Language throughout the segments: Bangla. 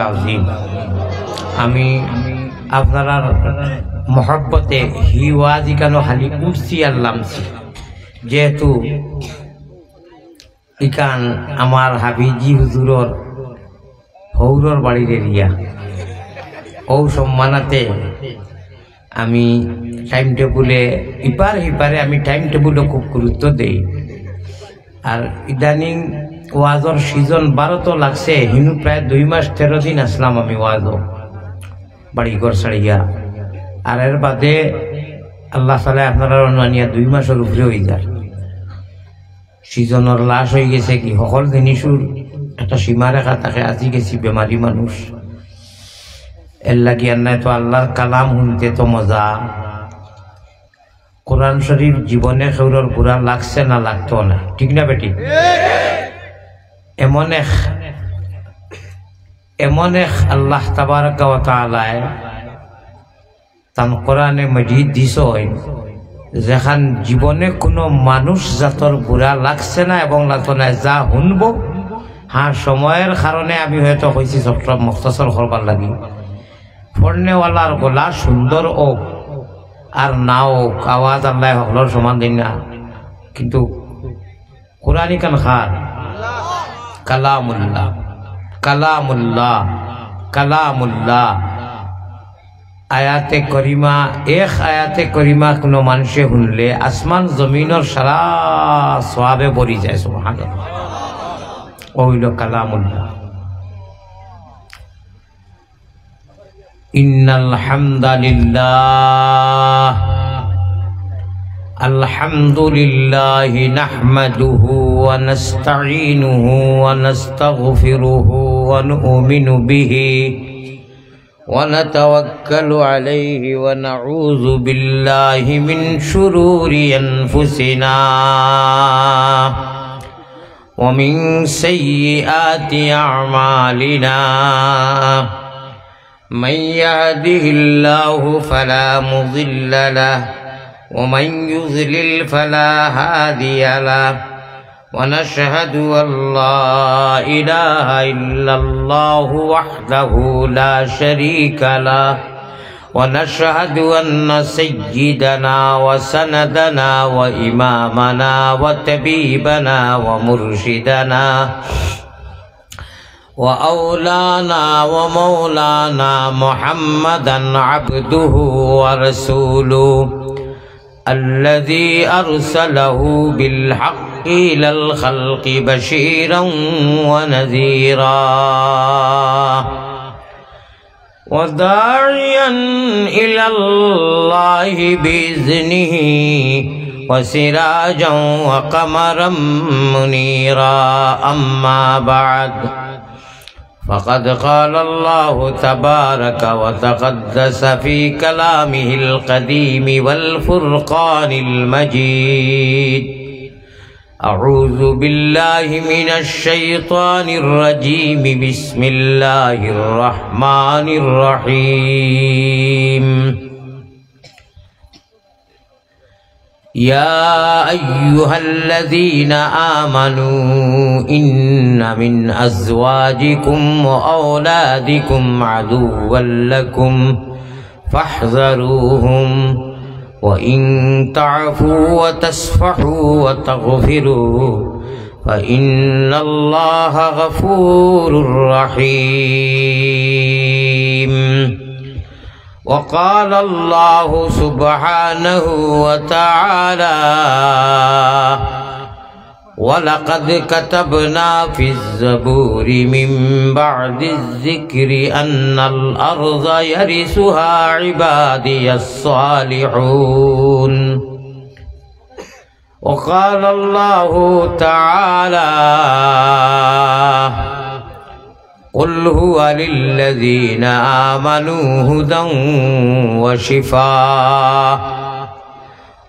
আজিম আমি আপনারা মহব্বতে হিওয়াজি কেন খালি উঠছি আর লামছি যেহেতু ইকান আমার হাবিজি হুজুরর হৌরর বাড়ির এরিয়া ও সম্মানাতে আমি টাইম টেবুলে ইপার হিপারে আমি টাইম টেবুলে খুব গুরুত্ব দেই আর ইদানিং ওয়াজর সিজন 12 তো লাগছে হিনু প্রায় 2 মাস 13 দিন আসলাম আমি ওয়াজও বাড়ি ঘর ছাড়িয়া আর এর বাদে আল্লাহ তাআলা আপনারা অনুমানিয়া 2 মাসের উপরে হয়ে যায় সিজনের লাশ হয়ে গেছে কি সকল জিনিসের একটা সীমা রেখা থাকে আজি গেছি বেমারি মানুষ এর লাগি আর নাই তো আল্লাহর কালাম শুনতে তো মজা কোরআন শরীফ জীবনে খেউরর গুড়া লাগছে না লাগতো না ঠিক না বেটি এমন এক আল্লাহ তাবারাকা ওয়া তাআলা তান কোরআনে মাজিদ দিছেন যেখান জীবনে কোনো মানুষ জাতর বুড়া লাগছে না এবং লাগতো না যা শুনবো হ্যাঁ সময়ের কারণে আমি হয়তো কইছি সব মুখতাসর করবার লাগি পড়নেওয়ালার গলা সুন্দর ও আর নাও আওয়াজ আল্লাহ হকলর সমান দিন না কিন্তু কোরআনি কান খান কালামুল্লাহ কালামুল্লাহ কালামুল্লাহ আয়াতে করিমা এক আয়াতে করিমা কোনো মানুষে শুনলে আসমান জমিনের সারা সওয়াবে ভরি যায় সুবহানাল্লাহ ওইল কালামুল্লাহ ইন্নাল হামদালিল্লাহ আলহামদুলিল্লাহি নাহমাদুহু ওয়া নাস্তাঈনুহু ওয়া নাস্তাগফিরুহু ওয়া নু'মিনু বিহি ونتوكل عليه ونعوذ بالله من شرور أنفسنا ومن سيئات أعمالنا من يهده الله فلا مضل له ومن يضلل فلا هادي له ونشهد أن لا إله إلا الله وحده لا شريك له ونشهد أن سيدنا وسندنا وإمامنا وطبيبنا ومرشدنا وأولانا ومولانا محمدا عبده ورسوله الذي أرسله بالحق إلى الخلق بشيرا ونذيرا وداعيا إلى الله بإذنه وسراجا وقمرا منيرا أما بعد فقد قال الله تبارك وتقدس في كلامه القديم والفرقان المجيد أعوذ بالله من الشيطان الرجيم بسم الله الرحمن الرحيم يا أيها الذين آمنوا إن من أزواجكم وأولادكم عدوا لكم فاحذروهم وإن تعفوا وتصفحوا وتغفروا فإن الله غفور رحيم وقال الله سبحانه وتعالى ولقد كتبنا في الزبور من بعد الذكر أن الأرض يرثها عبادي الصالحون وقال الله تعالى قل هو للذين آمنوا هدى وشفاء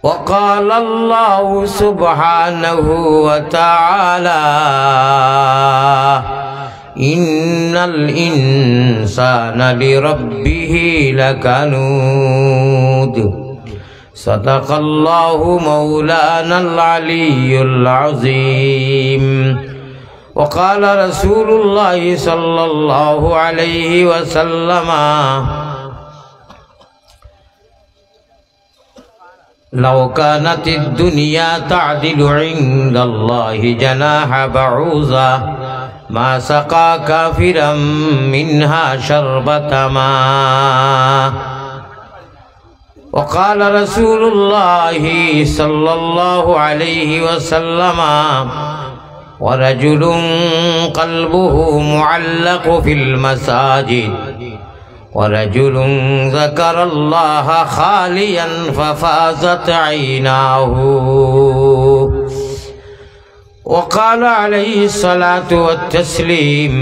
وقال الله سبحانه وتعالى إن الإنسان لربه لكنود صدق الله مولانا العلي العظيم وقال رسول الله صلى الله عليه وسلم لو كانت الدنيا تعدل عند الله جناح بعوضة ما سقى كافرا منها شربة ماء وقال رسول الله صلى الله عليه وسلم ورجل قلبه معلق في المساجد ورجل ذكر الله خاليا ففازت عيناه وقال عليه الصلاة والتسليم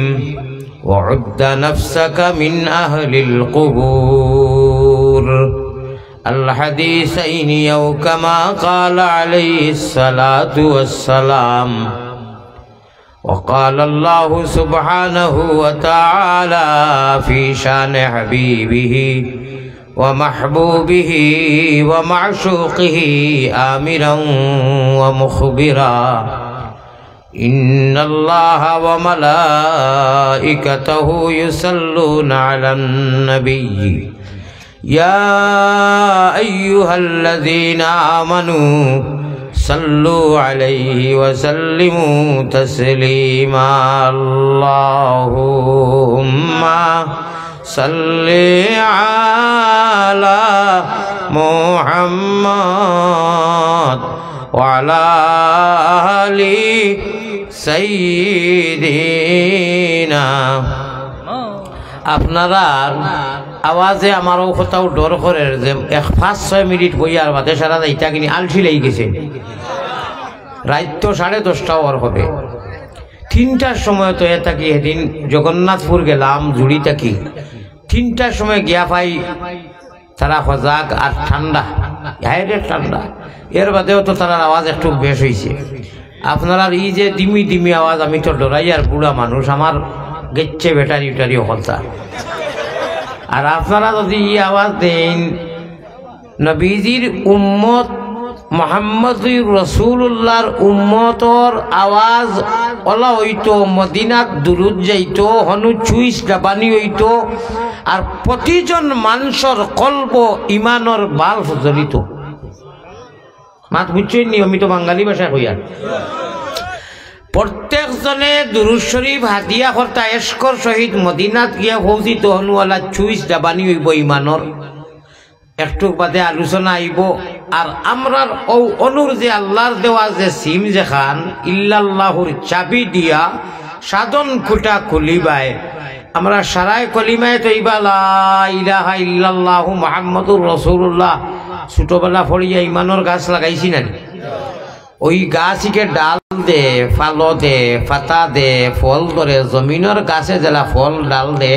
وعد نفسك من أهل القبور الحديثين أو كما قال عليه الصلاة والسلام وقال الله سبحانه وتعالى في شان حبيبه ومحبوبه ومعشوقه آمرا ومخبرا إن الله وملائكته يصلون على النبي يا أيها الذين آمنوا صلوا عليه وسلموا تسليما اللهم صل على محمد وعلى آل سيدنا আপনারা আওয়াজে আমারও কোথাও ডর করে যে 5-6 মিনিট বইয়ার বাদে সারা ইটা কিনি আলসি লেগে গেছে রাত তো 10:30 ওর হবে 3টার সময় তো থাকি এদিন জগন্নাথপুর গেলাম জুড়ি থাকি 3টার সময় গিয়া পাই তারা সজাগ আর ঠান্ডা হাইরে ঠান্ডা এর বাদেও তো তার আওয়াজ একটু বেশ হয়েছে আপনারা এই যে দিমি দিমি আওয়াজ আমি তো ডরাই আর বুড়া মানুষ আমার গেচ্ছে ব্যাটারি উটারি হলতা আর আপনারা যদি এই আওয়াজ দেন নবীজির উম্মত মুহাম্মদুর রাসূলুল্লাহর উম্মতর আওয়াজ ওলা হইতো মদিনাত দুরুদ যাইতো হনু চুইস গাবানি হইতো আর প্রতিজন মানুষের কলব ইমানর বাল্ব জ্বলিত মাত বুঝছেন নি আমি তো বাঙালি ভাষায় কইয়া প্রত্যেকজনে দুরূদ শরীফ হাদিয়া করতা এশকর শহীদ মদিনাত গিয়া পৌঁছিত হনুওয়ালা চুইস ডাবানি হইব ইমানর একটু বাদে আলোচনা আইব আর আমরার ও অনুর যে আল্লাহর দেওয়া যে সিম যে খান ইল্লাল্লাহুর চাবি দিয়া সাধন খুঁটা খুলিবায় আমরা সারাই কলিমায় তৈবা লা ইলাহা ইল্লাল্লাহু মুহাম্মাদুর রাসূলুল্লাহ ছোটবেলা ফড়িয়া ইমানর গাছ লাগাইছি না ওই গাছকে ডাল দে ফালো দে পাতা দে ফল ধরে জমিনের গাছে জেলা ফল ডাল দে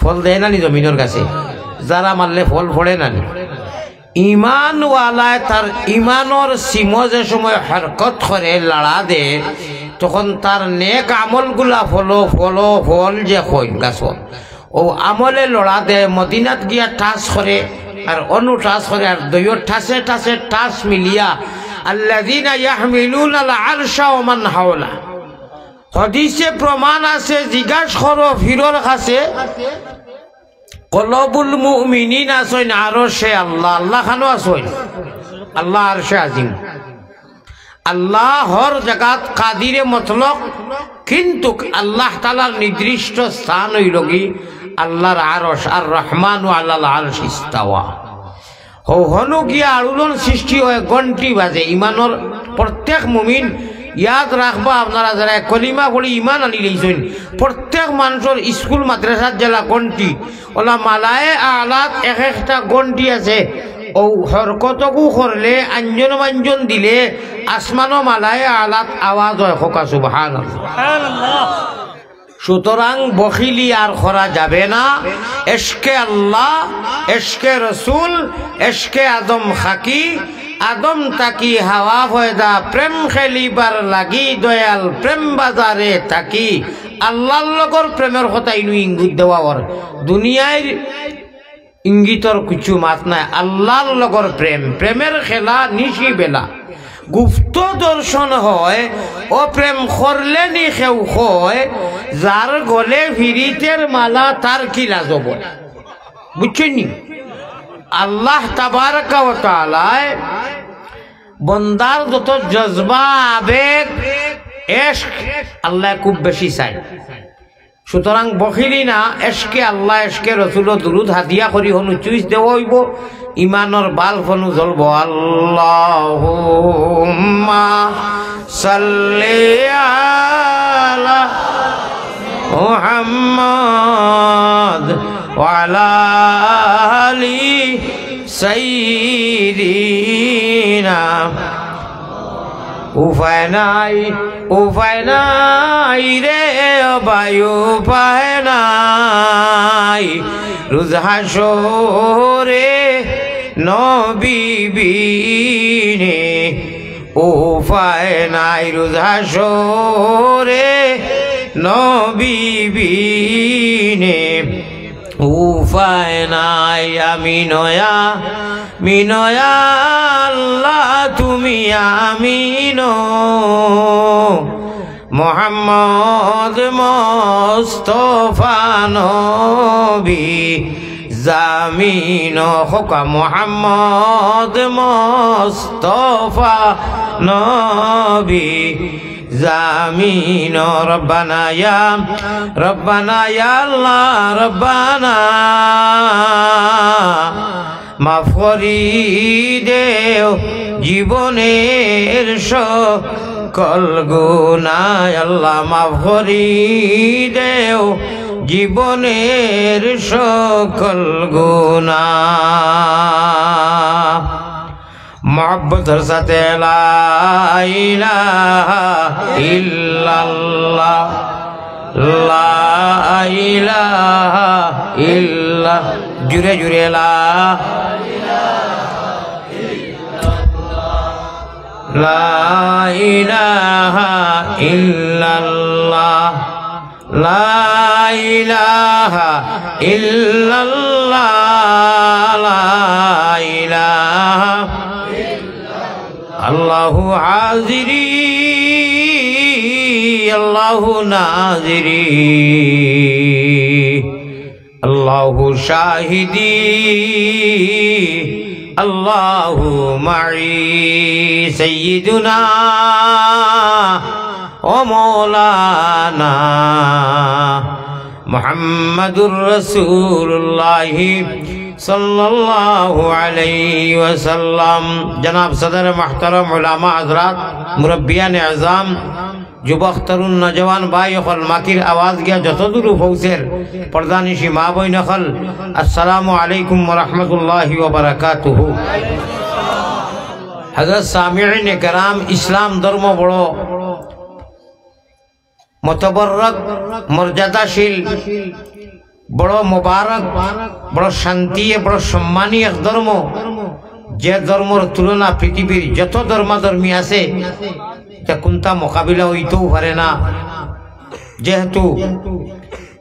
ফল দেয় না নি জমিনের গাছে যারা মারলে ফল ফড়ে না নি ইমানওয়ালায় তার ইমানর সিমো যে সময় হরকত করে লড়া দে তখন তার নেক আমলগুলা ফল যে হয় গাছ ও আমলে লড়া দে মদিনাত গিয়া টাচ করে আর অনু টাচ করে আর দইয়ের ঠাসে ঠাসে টাচ মিলিয়া আল্লাযীনা ইয়াহমিলুনা আল আরশা ওয়া মান হাওলা হাদিসে প্রমাণ আছে জিজ্ঞাস করো ফিরর কাছে কলবুল মুমিনিন আসেন আরশে আল্লাহ আল্লাহ খানো আসেন আল্লাহ আরশে আজিম আল্লাহ হর জায়গাত কাদিরে মতলক কিন্তু আল্লাহ তাআলার নির্দিষ্ট স্থান হইল কি আল্লাহর আরশ আর রহমানু আলাল আরশ ইস্তাওয়া হনু গিয়া আড়ুলন সৃষ্টি হয় ঘন্টি বাজে ইমানর প্রত্যেক মুমিন ইয়াদ রাখবা আপনারা যারা কলিমা পড়ি ইমান আনি লইছেন প্রত্যেক মানুষের স্কুল মাদ্রাসার জেলা ঘন্টি ওলা মালায়ে আলাত এক একটা ঘন্টি আছে ও হরকতকু করলে আঞ্জন মাঞ্জন দিলে আসমানো মালায়ে আলাত আওয়াজ হয় খোকা সুবহানাল্লাহ সুতরাং বখিলি আর করা যাবে না এশকে আল্লাহ এশকে রসুল এশকে আদম খাকি আদম তাকি হাওয়া ফয়দা প্রেম খেলিবার লাগি দয়াল প্রেম বাজারে তাকি আল্লাহর লগর প্রেমের কথা ইনু ইঙ্গিত দেওয়ার দুনিয়ার ইঙ্গিতর কিছু মাত নাই আল্লাহর লগর প্রেম প্রেমের খেলা নিশি বেলা গুপ্ত দর্শন হয় ও প্রেম করলে নি কেউ হয় যার গলে ফিরিতের মালা তার কি লাজব বুঝছেন আল্লাহ তাবারকা ওয়া তাআলা বন্দার যত জজবা আবেগ ইশক আল্লাহ খুব বেশি চায় সুতরাং বখিলি না এশকে আল্লাহ এশকে রসুল দুরুদ হাদিয়া করি হনু চুইস দেওয়া হইব ইমানর বাল ফনু জ্বলব আল্লাহুম্মা সাল্লি আলা মুহাম্মাদ ওয়া আলা আলি সাইয়্যিদিনা উপায় নাই রে ভাই উপায় নাই রোজ হাসরে নবী বিনে উপায় নাই রোজ হাসরে নবী বিনে উপায় নাই আমি নয়া আল্লাহ তুমি আমিন মোহাম্মদ মোস্তফা নবী জামিন হোকা মোহাম্মদ মোস্তফা নবী জামিন রব্বানা ইয়া আল্লাহ রব্বানা মাফ করি দেও জীবনের সকল গুনাহ আল্লাহ মাফ করি দেও জীবনের সকল গুনাহ মোহাব্বতের সাথে লা ইলাহা ইল্লাল্লাহ লা ইলাহা ইল্লা জুরে জুরে লা ইলাহা ইল্লাল্লাহ লা ইলাহা ইল্লাল্লাহ লা ইলাহা আল্লাহু হাজিরি আল্লাহু নাজিরি আল্লাহু শাহিদি আল্লাহু মাই সাইয়্যিদুনা ও মাওলানা মুহাম্মাদুর রাসূলুল্লাহ सल्लल्लाहु अलैहि वसल्लम जनाब सदर महतरम उलमा हजरात मुरब्बियान आज़ाम जुबक तरुण नौजवान भाई खल माकिर आवाज़ गया जतदुरु फौसेर पर्दानिशी माँ बोई नखल अस्सलामु अलैकुम व रहमतुल्लाहि व बरकातुहु हज़रत सामिईन कराम इस्लाम धर्म बड़ो मुतबर्रक मर्यादाशील बड़ो मुबारक बड़ो शांति बड़ो सम्मानी एक धर्म जे धर्मर तुलना पृथिवीर जत धर्माधर्मी आछे कोनटा मोकाबिला हইতেও পারে না যেহেতু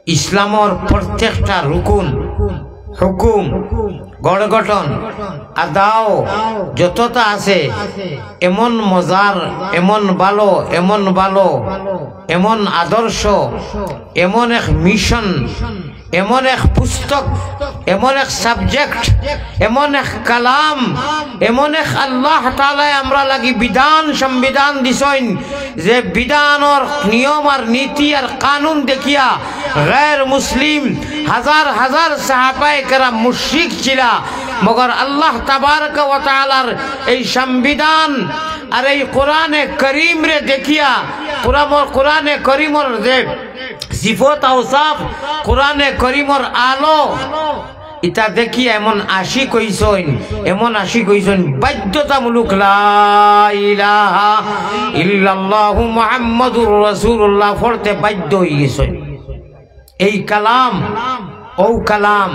ইসলামর প্রত্যেকটা রুকুন হুকুম গড় গঠন আদাও যতটা আছে এমন মজার এমন ভালো এমন আদর্শ এমন এক মিশন এমন এক পুস্তক এমন এক সাবজেক্ট এমন এক কালাম এমন এক আল্লাহ তাআলা আমরা লাগি বিধান সংবিধান দিছেন যে বিধানর নিয়ম আর নীতি আর কানুন দেখিয়া গैर মুসলিম হাজার হাজার সাহাবায়ে কেরাম মুশরিক ছিলা মগর আল্লাহ তাবারক ওয়া তাআলার এই সংবিধান আর এই কোরআনে করিম রে দেখিয়া কোরআনে করিমর যে সিফত আওসাফ কোরআনে করিমর আলো ইতা দেখিয়া এমন আশিক হইছেন বাধ্যতামূলক লা ইলাহা ইল্লাল্লাহু মুহাম্মাদুর রাসূলুল্লাহ পড়তে বাধ্য হয়ে গেছেন এই কালাম ও কালাম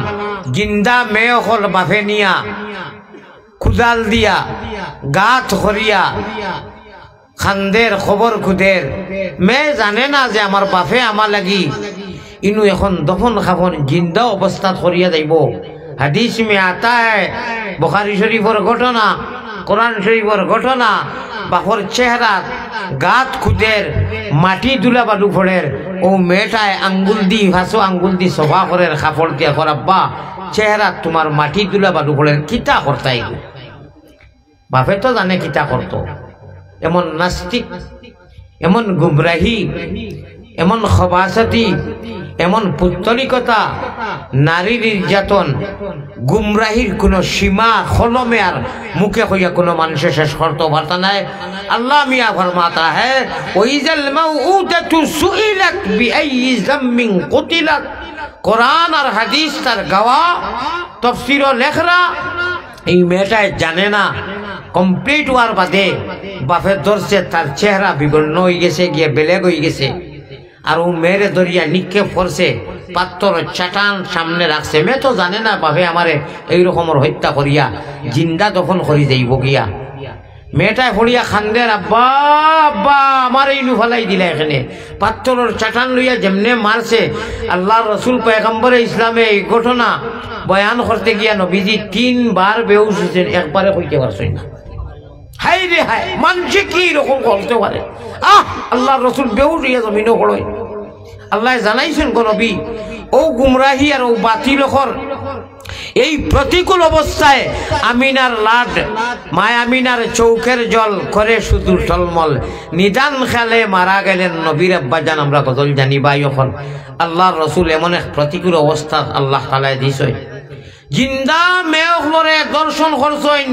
জিন্দা মেয়ে হল বাফে নিয়া খুদাল দিয়া গাত করিয়া খান্দের খবর খুদের মেয়ে জানে না যে আমার বাপে আমার লাগি ইনু এখন দফন খাফন জিন্দা অবস্থা করিয়া যাইব হাদিস মে আতা है বুখারী শরীফের ঘটনা কোরআন শরীফের ঘটনা বাপর চেহারা গাত খুদের মাটি দুলা বালু ফড়ের ও মেয়েটায় আঙ্গুল দি ভাসো আঙ্গুল দি সভা করের কাপড় দিয়া করাব্বা চেহারা তোমার মাটি দুলা বালু ফড়ের কিতা করতাই বাপে তো জানে কিতা করতো এমন নাস্তিক এমন গুমরাহি এমন খবাসাতি এমন পুত্তলিকতা নারীর নির্যাতন গুমরাহির কোন সীমা খলমে আর মুখে কইয়া কোনো মানুষের শেষ করতে পারতা নাই আল্লাহ মিয়া ফরমাতা হ্যাঁ ওয়াইজাল মাউউদাতু সুইলাত বিআইয়ি যামমিন কুতিলাত কোরআন আর হাদিস তার গাওয়া তাফসীর ও লেখরা এই মেয়েটাই জানে না কমপ্লিট হওয়ার বাদে বাপের ধরছে তার চেহারা বিবর্ণ হয়ে গেছে গিয়ে বেলেগ হয়ে গেছে আর ও মেয়েরে দরিয়া নিক্ষেপ করছে পাত্তর চাটান সামনে রাখছে মেয়ে তো জানে না বাপে আমারে এইরকমের হত্যা করিয়া জিন্দা দফন করি যাইব গিয়া মেয়েটায় পড়িয়া খান্দের আব্বা আব্বা আমার এই নুফালাই দিলা এখানে পাত্তরের চাটান লইয়া যেমনে মারছে আল্লাহ রসুল পয়গম্বরে ইসলামে এই ঘটনা বয়ান করতে গিয়া নবীজি 3 বার বেহুশ হয়েছেন একবারে কইতে পারছেন না হাই রে হাই মানুষে কি রকম করতে পারে আল্লাহ রসুল বেহুশ হইয়া জমিনও পড়য় আল্লাহ জানাইছেন গো নবী ও গুমরাহি আর ও বাতিল এই প্রতিকূল অবস্থায় আমিনার লাড মায় আমিনার চৌকের জল করে শুধু টলমল নিদান খেলে মারা গেলেন নবীর আব্বাজান আমরা গজল জানি ভাই এখন আল্লাহর রসুল এমন এক প্রতিকূল অবস্থা আল্লাহ তাআলা দিছেন জিন্দা মেয়রে দর্শন করছেন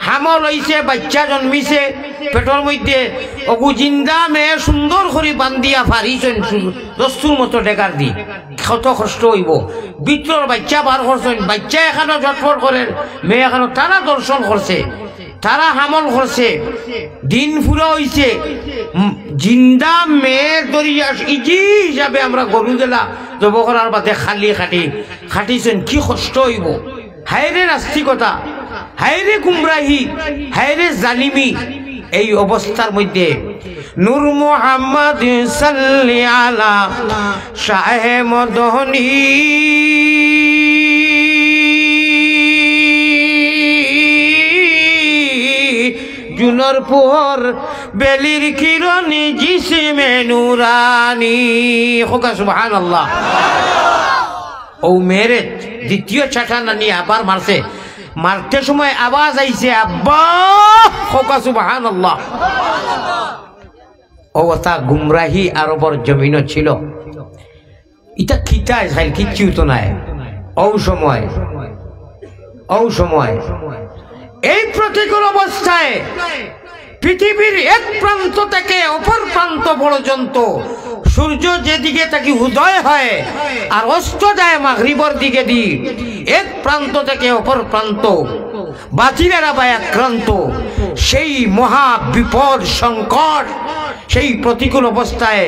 হামল হইছে বাচ্চা জন্মিছে পেটের মধ্যে অগু জিন্দা মেয়ে সুন্দর করে বান্ধিয়া ফারিছেন দস্তুর মতো ডেকার দি কত কষ্ট হইব ভিতর বাচ্চা বার করছেন বাচ্চা এখানে জটফট করেন মেয়ে এখানে তারা দর্শন করছে তারা হামল করছে দিন ফুরা হইছে জিন্দা মেয়ের দরিয়া ইজি হিসাবে আমরা গরু দিলা জব করার বাদে খালি খাটিছেন কি কষ্ট হইব হায়রে নাস্তিকতা হায়রে গুমরাহি হায়রে জালিমি এই অবস্থার মধ্যে নূর মুহাম্মদ সাল্লি আলা শাহে মদনী জুনর পোহর বেলির কিরণে জিসমে নুরানি হোকা সুবহানাল্লাহ ও মেরে দ্বিতীয় চাটানা নিয়ে আবার মারছে মারতে সময় আওয়াজ আইছে আব্বা হোকা সুবহানাল্লাহ অবস্থা গুমরাহি আরবর জমিনও ছিল এটা খিতায় খাইল কিচ্ছু তো নাই ও সময় এই প্রতিকূল অবস্থায় পৃথিবীর এক প্রান্ত থেকে অপর প্রান্ত পর্যন্ত সূর্য যেদিকে তাকে উদয় হয় আর অস্ত যায় মাগরিবের দিকে দি এক প্রান্ত থেকে অপর প্রান্ত বাতিলেরা বা আক্রান্ত সেই মহা বিপদ সংকট সেই প্রতিকূল অবস্থায়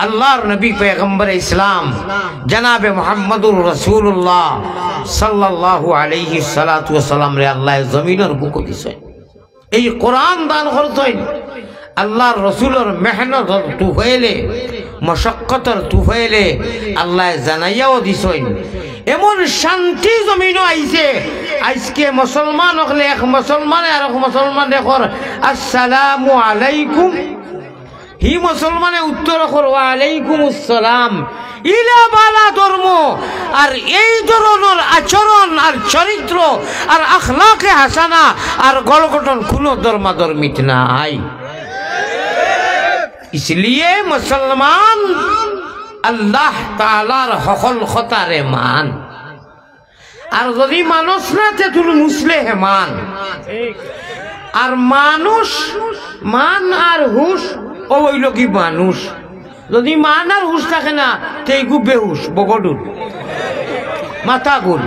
আল্লাহর নবী পয়গম্বর ইসলাম জনাবে মুহাম্মদুর রাসূলুল্লাহ সাল্লাল্লাহু আলাইহি সাল্লাতু ওয়া সাল্লাম রে আল্লাহ জমিনের বুক দিছেন এই কোরআন দান করতেন আল্লাহর রসুলের মেহনতর তুফাইলে মশক্কতর তুফাইলে আল্লাহ জানাইয়াও দিছেন এমন শান্তি জমিনও আইছে আজকে মুসলমান হলে এক মুসলমানে আর এক মুসলমান দেখর আসসালামু আলাইকুম হি মুসলমানে উত্তর কর ওয়া আলাইকুম আসসালাম ইলা বালা ধর্ম আর এই ধরনের আচরণ আর চরিত্র আর আখলাকে হাসানা আর গলগঠন কোনো ধর্মাধর্মিত নাই इसलिए मुसलमान अल्लाह तालार हकल खतारे मान और यदि मानुष ना थे तुम मुसले है मान और मानुष मान और हुश ओ वही लोग मानुष यदि मान और हुश থাকে না তেগু বেহুশ বগডুর মাথা গুল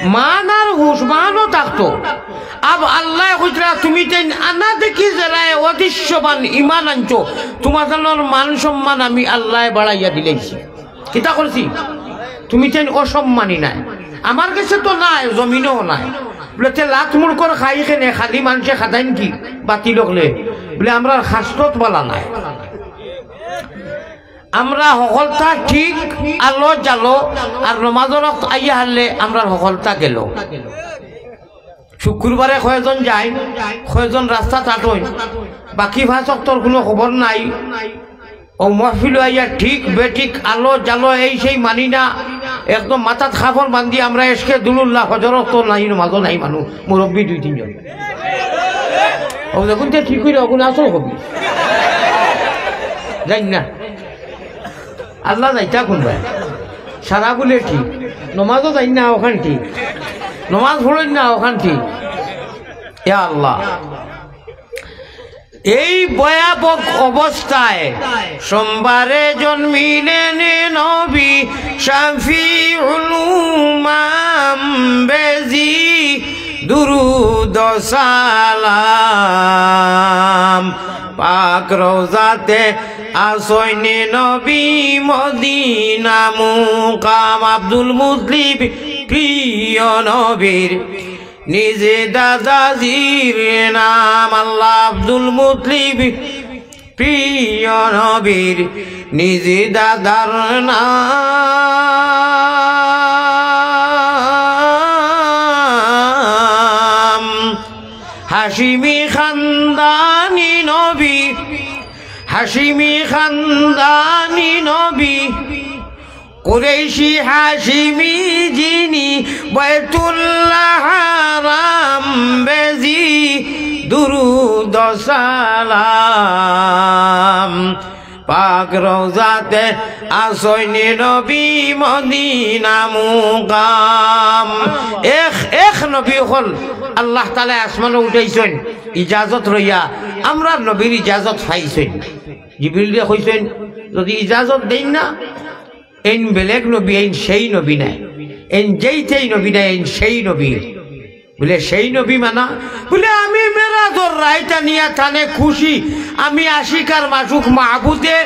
মান আর হুশ মানও থাকতো अब अल्लाह खुजरा তুমি তেন আনা দেখি জরায় অদৃশ্যমান ঈমান আনছো তোমাদের মান সম্মান আমি আল্লাহ বাড়াইয়া দিলেছি কিতা করছি তুমি তেন অসম্মানী নাই আমার কাছে তো নাই জমিনও নাই বলে তে লাখ মুড় করে খাই খেনে খালি মানুষে খাদাইন কি বাতিল হলে বলে আমরা শাস্ত্রত বলা নাই আমরা সকলতা ঠিক আলো জালো আর নমাজর আইয়া হারলে আমরা সকলতা গেল শুক্রবারে কয়জন যায়, কয়জন রাস্তা তাটয়, বাকি ভাষকতর কোনো খবর নাই। ও মহফিল আইয়া ঠিক বেঠিক আলো জালো এই সেই মানি না, একদম মাথাত খাফর বান্ধি আমরা এসকে দুলুল্লাহ হজরত তো নাই, মাঝো নাই মানুষ মুরব্বী 2-3 জন। ও দেখুন ঠিক হইলে ওগুলো আসল কবি যাই না, আল্লাহ যাইতা কোনবাই সারা বলে ঠিক, নমাজও যাই না ওখান ঠিক, নমাজ পড়েন না ওখান ঠিক। ইয়া আল্লাহ, এই ভয়াবহ অবস্থায় সোমবারে জন্মিলেন নবী শাফিউল উম্মাম বেজি, দুরুদ সালাম পাক রওজাতে আসইনে নবী মদিনা মুকাম। আব্দুল মুত্তালিব প্রিয় নবীর নিজে দাদাজির নাম আল্লাহ। আব্দুল মুত্তালিব প্রিয় নবীর নিজে দাদার নাম। হাশিমি খানদানি নবী, হাশিমি খানদানি নবী, কুরাইশি হাশিমি যিনি বাইতুল্লাহ হারাম বেজি, দুরুদ সালাম পাক রওজাতে আসইনে নবী মদিনা মুকাম। এক নবী হল আল্লাহ তাআলা আসমানে উঠাইছেন ইজাজত রইয়া, আমরা নবীর ইজাজত পাইছেন। জিবরিলে কইছেন যদি ইজাজত দেন না, এন বেলেগ নবী, এন সেই নবী নাই, এন যেইতেই নবী নাই, এন সেই নবী। বলে সেই নবী মানা, বলে আমি মেরাজর রায়তা নিয়া থানে খুশি, আমি আশিক আর মাসুক মাহবুদে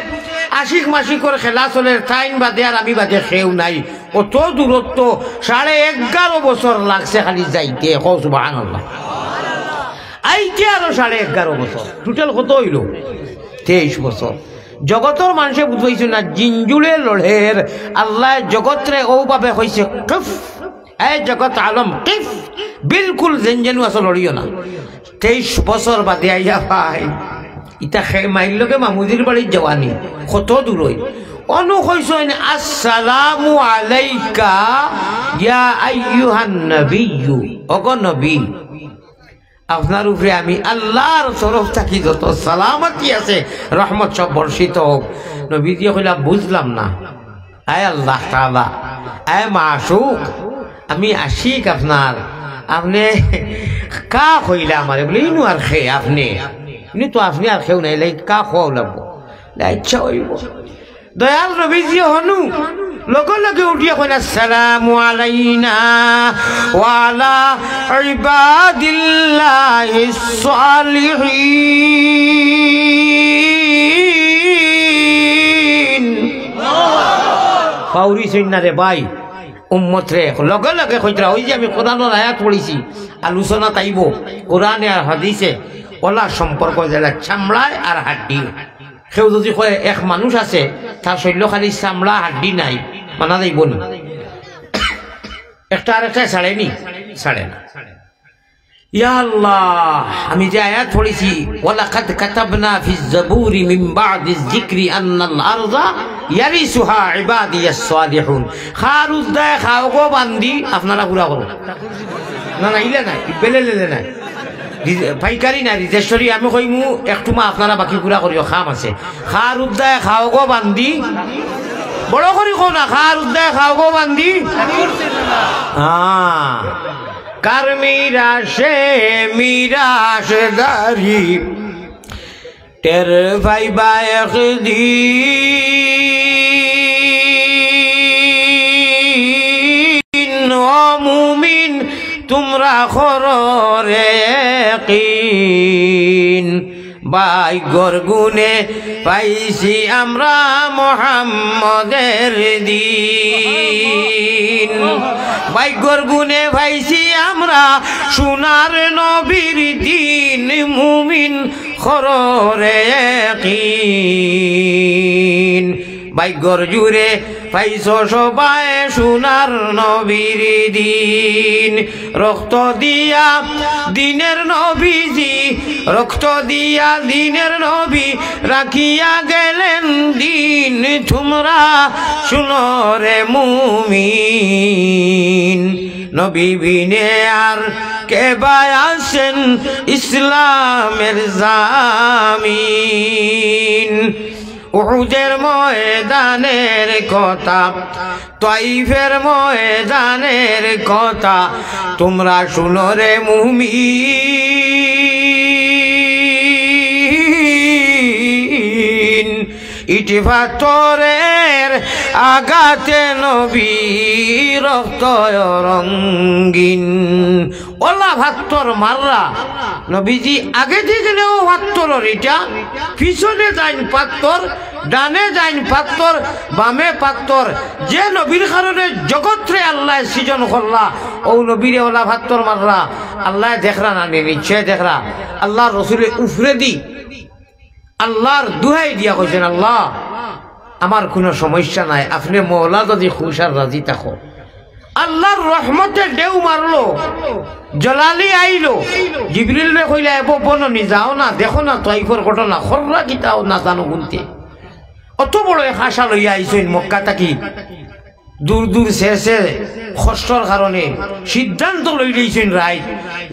আশিক মাসিকর খেলা চলে, টাইম বাদে আর আমি বাদে খেউ নাই। কত দূরত্ব, 11.5 বছর লাগছে খালি যাইতে। সুবহানাল্লাহ, আইতে আরো 11.5 বছর, টোটাল কত হইল? 23 বছর। জগতর মানুষে বুঝাইছে না জিনজুলে লড়ের আল্লাহ জগতরে ও ভাবে হইছে কিফ, এ জগৎ আলম কিফ, বিলকুল জেনজেনু আসল লড়িও না। 23 বছর বাদে আইয়া ভাই ইটা মাইলকে মামুদির বাড়ির জওয়ানি কত দূর হই। অনু কইছেন আসসালামু আলাইকা ইয়া আইয়ুহান নবিয়্যু, ওগো নবী আপনার উপরে আমি আল্লাহর তরফ থাকি যত সালামতি আছে রহমত সব বর্ষিত হোক। নবীজি কইলা বুঝলাম না, আয় আল্লাহ তাআলা, আয় মাসুক, আমি আশিক আপনার, আপনি কা কইলা আমারে? বলে ইনু আর খে আপনি, ইনি তো আপনি আর খেউ নাই, লাই কা খাওয়াও লাগবো, ইচ্ছা হইব। দয়াল নবীজি হনু লগে লগে উঠিয়া কইনা আসসালামু আলাইনা ওয়া আলা ইবাদিল্লাহিস সালিহিন। পাউরি সৈন্য রে ভাই উম্মত রে লগে লগে কইতরা, ওই যে আমি কোরআনের আয়াত পড়িছি, আলোচনা তাইব কোরআনে আর হাদিসে ওলা সম্পর্ক যেটা চামড়ায় আর হাড্ডি। কেউ যদি কয় এক মানুষ আছে তার শৈল্য খালি চামড়া হাড্ডি নাই, মানা যাইব নি? একটা আর একটা ছাড়ে নি, ছাড়ে না। ইয়া আল্লাহ, আমি যে আয়াত পড়েছি ওয়ালাকাদ কাতাবনা ফিজ জাবুরি মিন বাদিজ যিকরি আন্নাল আরযা ইয়ারিসুহা ইবাদিয়াস সালিহুন। খারুজ দায় খাওগো বান্দি আপনারা পুরা করো না, না ইলে নাই, বেলে লেলে নাই, পাইকারি না রিজেস্টরি আমি কইমু একটু মা আপনারা বাকি পুরা করিও, খাম আছে। খার উদ্দায় খাওগো বান্দি, বড় করি কো না, খার উদ্দায় খাওগো বান্দি। হ্যাঁ, কার মিরাশে মিরাশ দারি টের ভাইবা একদিন, ও মুমিন তোমরা খররে কিন, ভাগ্যর গুণে পাইছি আমরা মুহাম্মদের দিন, ভাগ্যর গুণে পাইছি আমরা সোনার নবীর দিন, মুমিন খররে কিন। ভাগ্যর জুড়ে পাইছো সবাই সোনার নবীর দিন রক্ত দিয়া দিনের নবীজি রক্ত দিয়া দিনের নবী রাখিয়া গেলেন দিন তোমরা শুনো রে মুমিন নবী বিনে আর কে বায়াসেন ইসলামের জামিন উহুদের ময়দানের কথা তাইফের ময়দানের কথা তোমরা শুনো রে মুমিন ইট পাথরের আঘাতে নবী রক্ত রঙ্গিন ওলা ভাত্তর মাররা নবীজি আগে দিকেও পাত্তর এটা পিছনে যাইন পাত্তর ডানে যাইন পাত্তর বামে পাত্তর যে নবীর কারণে জগৎরে আল্লাহ সৃজন করলা ও নবীরে ওলা ভাত্তর মাররা আল্লাহ দেখরা না নিশ্চয় দেখরা আল্লাহ রসুলে উফরে দি আল্লাহর দুহাই দিয়া কইছেন আল্লাহ আমার কোনো সমস্যা নাই আপনি মওলা যদি খুশ আর রাজি থাকো আল্লাহর রহমতে ঢেউ মারলো জলালি আইলো জিবরিল রে কইলা এবো বননি যাও না দেখো না তাইফের ঘটনা খররা কিতাও না জানো গুনতে অত বড় এক আশা লইয়া আইছেন মক্কা থাকি দূর দূর শেষে কষ্টর কারণে সিদ্ধান্ত লই লইছেন রাইট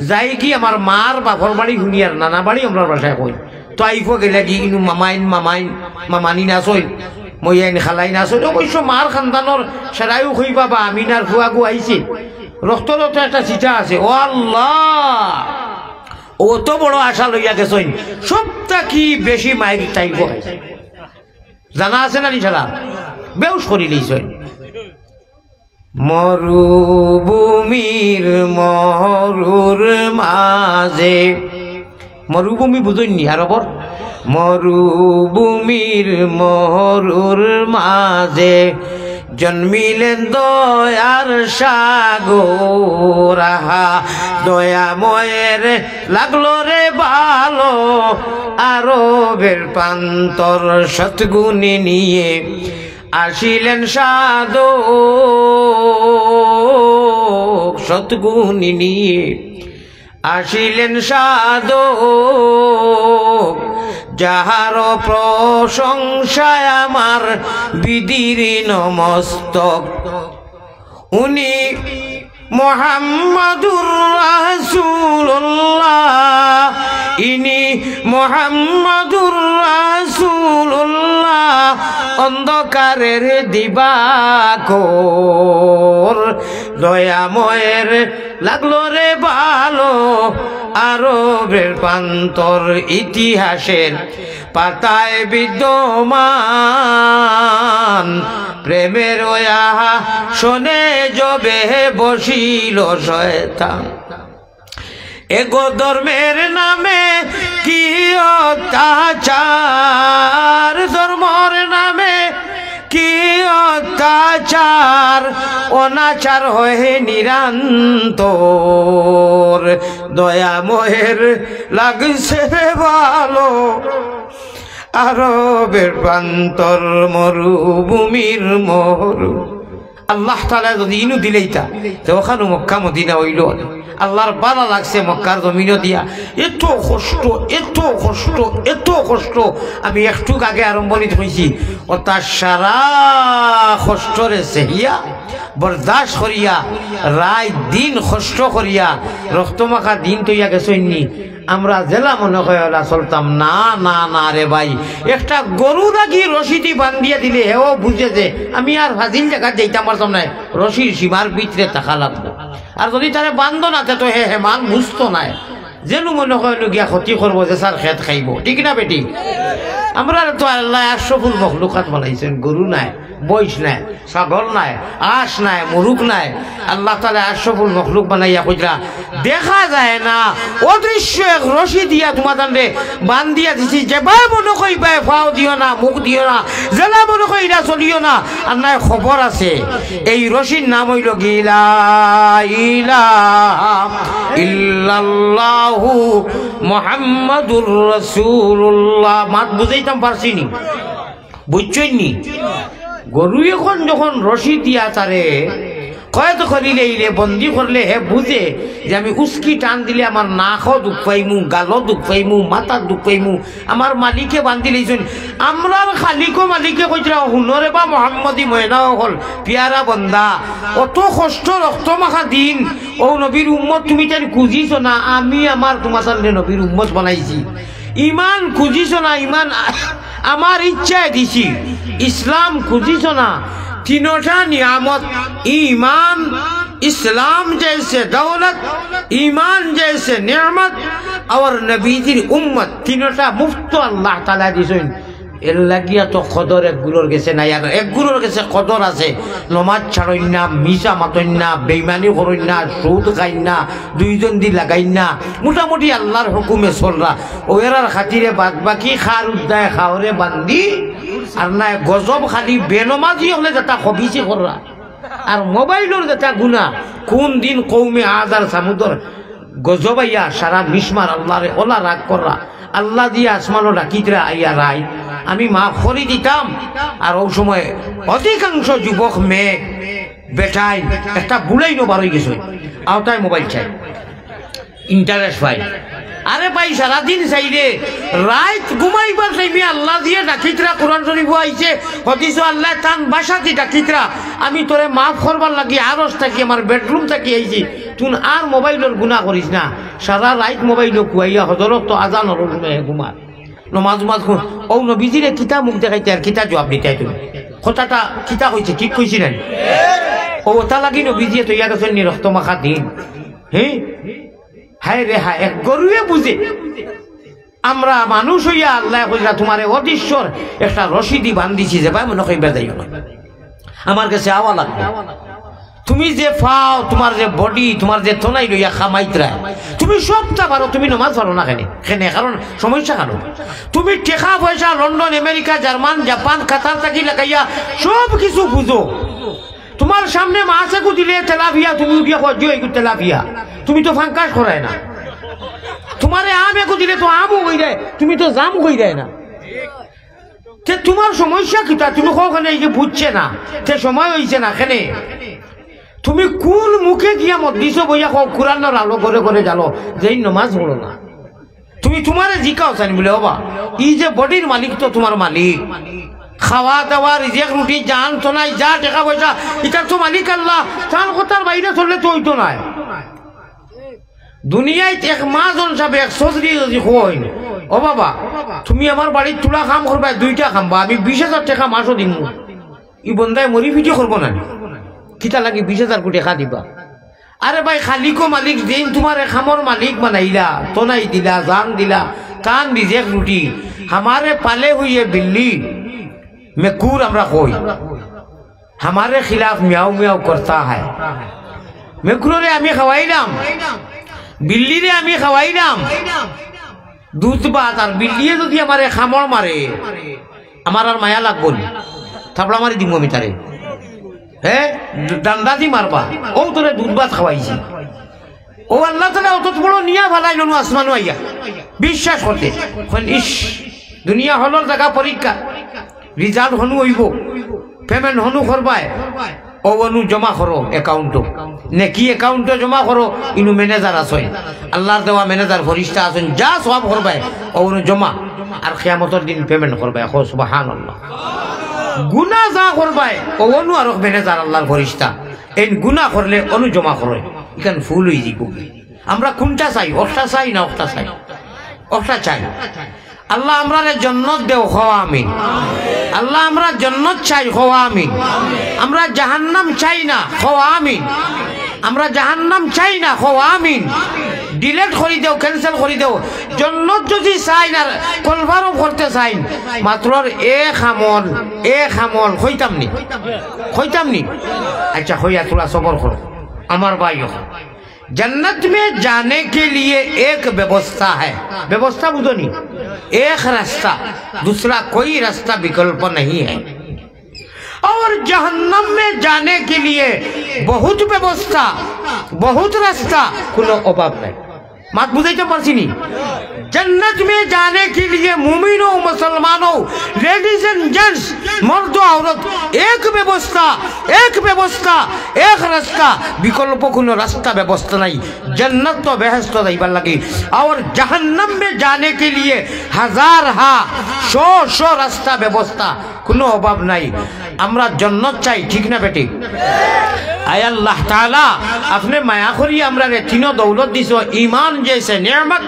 যাই কি আমার মার বাপর বাড়ি শুনিয়ার নানা বাড়ি আমরা বাসায় কই তাইফো গেলে কি ইনু মামাইন মামাইন মামানি না চই মই আইন খালাই না চই অবশ্য মার খানদানোর সেরাইও খুঁজবা বা আমিনার ফুয়াগু আইছে রক্তরত একটা চিঠা আছে ও আল্লাহ অত বড় আশা লইয়া গেছেন সবটা কি বেশি মাইক তাইব জানা আছে না নিশালা বেউস করি লইছেন মরুভূমির মরুর মাঝে মরুভূমি বুঝুননি আরবর মরুভূমির মরুর মাঝে জন্মিলেন দয়ার সাগর দয়াময়ের লাগলো রে ভালো আরবের প্রান্তর সৎগুণী নিয়ে আসিলেন সাধক সৎগুণী নিয়ে আসিলেন সাধক যাহার প্রশংসায় আমার বিদীর্ণ মস্তক উনি মুহাম্মাদুর রাসূলুল্লাহ ইনি মুহাম্মাদুর রাসূলুল্লাহ অন্ধকারের দিবাকর দয়াময়ের লাগলো রে ভালো আরবের প্রান্তর ইতিহাসের পাতায় বিদ্যমান প্রেমের ওয়াহা শোনে জবে বসিল শয়তান এগো ধর্মের নামে কি অত্যাচার ধর্মের নামে কি অত্যাচার অনাচার হয়ে নিরন্তর দয়াময়ের লাগছে ভালো আরবের প্রান্তর মরুভূমির মরু আল্লাহ তাআলা যদি ইনু দিলেইতা তো ওখানে মক্কা মদিনা হইল আল্লাহর ভালো লাগছে মক্কার জমিন দিয়া এত কষ্ট এত কষ্ট এত কষ্ট আমি একটু আগে আরম্ভণিত হয়েছি ও তার সারা কষ্টরে সেহিয়া বরদাস্ত করিয়া রায় দিন কষ্ট করিয়া রক্তমাখা দিন তৈয়া গেছনি আমরা জেলা মনে হয় চলতাম না না না রে ভাই একটা গরু নাকি রশিটি বান্ধিয়া দিলে হেও বুঝে যে আমি আর ফাজিল জায়গা যাইতাম পারতাম না রশির সীমার ভিতরে থাকা লাগতো আর যদি তারে বান্ধ না তো হে হেমান বুঝতো নাই যেন মনে হয় গিয়া ক্ষতি করবো যে স্যার খেত খাইব ঠিক না বেটি আমরা তো আল্লাহ আশরাফুল মখলুকাত বানাইছেন গরু নাই বইস নাই ছাগল নাই আঁশ নাই মুরুখ নাই আল্লাহ তাআলা আশরাফুল মখলুক বানাইয়া কইরা দেখা যায় না অদৃশ্য এক রশি দিয়া তোমাদের বান্ধিয়া দিছি যে ভাই মনে কইবা ফাও দিও না মুখ দিও না জেলা মনে কইরা চলিও না আর নাই খবর আছে এই রশির নাম হইল লা ইলাহা ইল্লাল্লাহু মুহাম্মাদুর রাসূলুল্লাহ মাত বুঝাইতাম পারছিনি বুঝছইনি গরু এখন যখন রশি দিয়া তারে কয়েদ করিলে ইলে বন্দি করলে হে বুঝে যে আমি উস্কি টান দিলে আমার নাকও দুঃখ পাইমু, গালও দুঃখ পাইমু, মাথার দুঃখ পাইমু, আমার মালিকে বান্ধি লইছেন। আমরার খালিকও মালিকে কইরা হুনরে বা মোহাম্মদী ময়নাও হল পিয়ারা বন্দা, অত কষ্ট রক্ত মাখা দিন ও নবীর উম্মত তুমি তাই খুঁজিছ না, আমি আমার তোমার সামনে নবীর উম্মত বানাইছি। ইমান খুঁজিছ না, ইমান আমার ইচ্ছায় দিছি। ইসলাম খুঁজিছ না, तीनोटा नियामत ईमान इस्लाम जैसे दौलत, ईमान जैसे नियामत और नबी की उम्मत तीनोटा मुफ्त अल्लाह ताला दिसेन। এর লাগিয়া তো কদর একগুলোর গেছে না, আর একগুলোর গেছে কদর আছে। নমাজ ছাড়ই না, মিশা মাতই না, বেইমানি করই না, সুদ খাই না, দুইজন দি লাগাই না, মোটামুটি আল্লাহর হুকুমে চলরা। ওয়েরার খাতিরে বাদ বাকি খার উদ্দায় খাওয়ারে বান্ধি আর না গজব খালি বেনমাজি হলে যেটা খবিছি কররা। আর মোবাইলের যেটা গুণা, কোন দিন কৌমে আদার সামুদর গজব আইয়া সারা মিসমার আল্লাহরে ওলা রাগ কররা। আল্লাহ দিয়ে আসমানো ডাকিতরা আইয়া রায় আমি মাফ করে দিতাম। আর ওই সময় অধিকাংশ যুবক মেয়ে বেটাই একটা বুড়াই নোবার হয়ে গেছে, আওতায় মোবাইল চাই, ইন্টারেস্ট পাই। আরে ভাই সারাদিন চাইলে রাত ঘুমাইবার চাইবি আল্লাহ দিয়ে ডাকিতরা কোরআন শরীফ আইছে হতিস আল্লাহ টান বাসাতি ডাকিতরা আমি তোরে মাফ করবার লাগি আরস থাকি আমার বেডরুম থাকি আইছি, তুই আর মোবাইলের গুণা করিস না। সারা রাত মোবাইল কুয়াইয়া হজরত তো আজান হরমে ঘুমার নমাজ মাজ ও নবীজিরে কিতা মুখ দেখাইতে আর কিতা জবাব দিতে তুমি কথাটা কিতা কইছে ঠিক কইছি না ও তা লাগি নবীজিয়ে তো ইয়া গেছেন রক্ত মাখা দিন। হ্যাঁ হায় রে হায়, এক গরুয়ে বুঝে আমরা মানুষ হইয়া আল্লাহ কইরা তোমার অদৃশ্যর একটা রশিদি বান্ধিছি যে ভাই মনে কইবা যাইও না, আমার কাছে আওয়া লাগবে। তুমি যে ফাও, তোমার যে বডি, তোমার যে তোনাই লইয়া খামাইতরা, তুমি সবটা পারো, তুমি নমাজ পারো না কেন? কেন? কারণ সমস্যা কেন? তুমি টেকা পয়সা লন্ডন, আমেরিকা, জার্মান, জাপান, কাতার থাকি লাগাইয়া সব কিছু বুঝো। তোমার সামনে মাছেকু দিলে তেলাপিয়া, তুমি উঠিয়া কজ্জো এগু তেলাপিয়া, তুমি তো ফাঙ্কাস করায় না। তোমারে আম একু দিলে তো আমও হয়ে যায়, তুমি তো জাম হয়ে যায় না। তে তোমার সমস্যা কিতা? তুমি কখনো এই যে বুঝছে না, তে সময় হয়েছে না কেনে? তুমি কোন মুখে গিয়া মদ্দিস বইয়া কোরআনের আলো করে করে জানো যে নমাজ পড়ো না? তুমি তোমারে জিকাও চান বলে বাবা এই যে বডির মালিক তো তোমার মালিক, খাওয়া দাওয়া রিজেক রুটি জান তো নাই, যা টাকা পয়সা এটার তো মালিক আল্লাহ। তার কথার বাইরে চললে তো হইতো নাই। দুনিয়ায় এক মাজন যাবে এক সজরি যদি হইন ও বাবা তুমি আমার বাড়ির তুলা কাম করবা, 2টা খামবা, আমি 20,000 টাকা মাসও দিব। ই বন্ধায় মরি ভিডিও করবো না, কিতা লাগি 20,000 কোটি টাকা দিবা? আরে ভাই খালিকো মালিক দিন তোমার খামর মালিক বানাইলা, তো নাই দিলা, জান দিলা, কান রিজেক রুটি। हमारे पाले हुए बिल्ली मेकूर हमरा कोई हमारे खिलाफ म्याऊ म्याऊ करता है। मेकुरे आमी खवाइलाम, बिल्ली रे आमी खवाइलाम दूध बात, और बिल्लिए যদি আমারে খামর মারে আমার আর মায়া লাগবো না, থাপড়া মারি দিব আমি তারে। হ্যাঁ ডান্ডা দি মারবা, ও তোরে দুধ ভাত খাওয়াইছি। ও আল্লাহ তাআলা অত বড় নিয়া ভালাইল না আসমানও আইয়া বিশ্বাস করতে। ইস দুনিয়া হলর জায়গা পরীক্ষা, রিজাল্ট হনু হইব, পেমেন্ট হনু করবাই, ও অনু জমা করো অ্যাকাউন্টও, নেকি অ্যাকাউন্টে জমা করো। ইনু ম্যানেজার আছেন, আল্লাহর দেওয়া ম্যানেজার ফরিস্তা আছেন, যা সব করবাই ও অনু জমা, আর কিয়ামতের দিন পেমেন্ট করবাই। সুবহানাল্লাহ। গুনাহ যা করবাই ও অনু আর ম্যানেজার আল্লাহর ফরিস্তা, এই গুনাহ করলে অনু জমা করে, এখানে ফুল হয়ে যাব। আমরা কোনটা চাই? ওটা চাই না ওটা চাই? ওটা চাই। আল্লাহ আমরা জান্নাত দেও, খাওয়া আমিন। আল্লাহ আমরা জান্নাত চাই, খাওয়া আমিন। আমরা জাহান্নাম চাই না, খাওয়া আমিন। আমরা জাহান্নাম চাই না, খাওয়া আমিন। ডিলেট করে দেও, ক্যান্সেল করে দেও। জান্নাত যদি চাই না কলভারও করতে চাই, মাত্র এক আমল হইতাম নি। আচ্ছা হইয়া তোরা সবর করো আমার ভাই। जन्नत में जाने के लिए एक व्यवस्था है, व्यवस्था बुझो नहीं, एक रास्ता, दूसरा कोई रास्ता विकल्प नहीं है। और जहन्नम में जाने के लिए बहुत व्यवस्था, बहुत रास्ता, কোনো অভাব নাই। बात बुझाइते पारछिनी जन्नत में जाने के लिए मुमिनों मुसलमानों लेडीज एंड जेंट्स मर्द औरत एक व्यवस्था एक रास्ता विकल्प कोनो रास्ता व्यवस्था नहीं जन्नत तो बेहस्त जाइबार लगी और जहन्नम में जाने के लिए हजार सौ रास्ता व्यवस्था কোনো অভাব নাই আমরা জান্নাত চাই ঠিক না বেটি আয় আল্লাহ তাআলা আপনি মায়া করি আমরা রে তিন দৌলত দিছো ঈমান জেসে নিয়ামত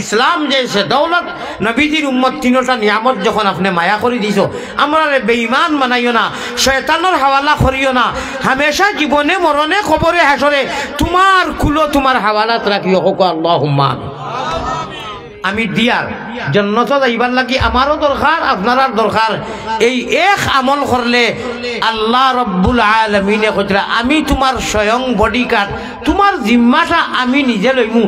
ইসলাম জেসে দৌলত নবীজির উম্মত তিনটা নিয়ামত যখন আপনি মায়া করি দিছো আমরা রে বেঈমান বানাইও না শয়তানের হাওয়ালা করিও না হামেশা জীবনে মরণে কবরে হাসরে তোমার কুলো তোমার হাওয়ালাত রাখিও হোক আল্লাহুম্মা আমি দিয়ার জান্নাত যাইবার লাগি আমারও দরকার আপনার দরকার এই এক আমল করলে আল্লাহ রব্বুল আলামিনে কইরা আমি তোমার স্বয়ং বডিগার্ড তোমার জিম্মাটা আমি নিজে লইমু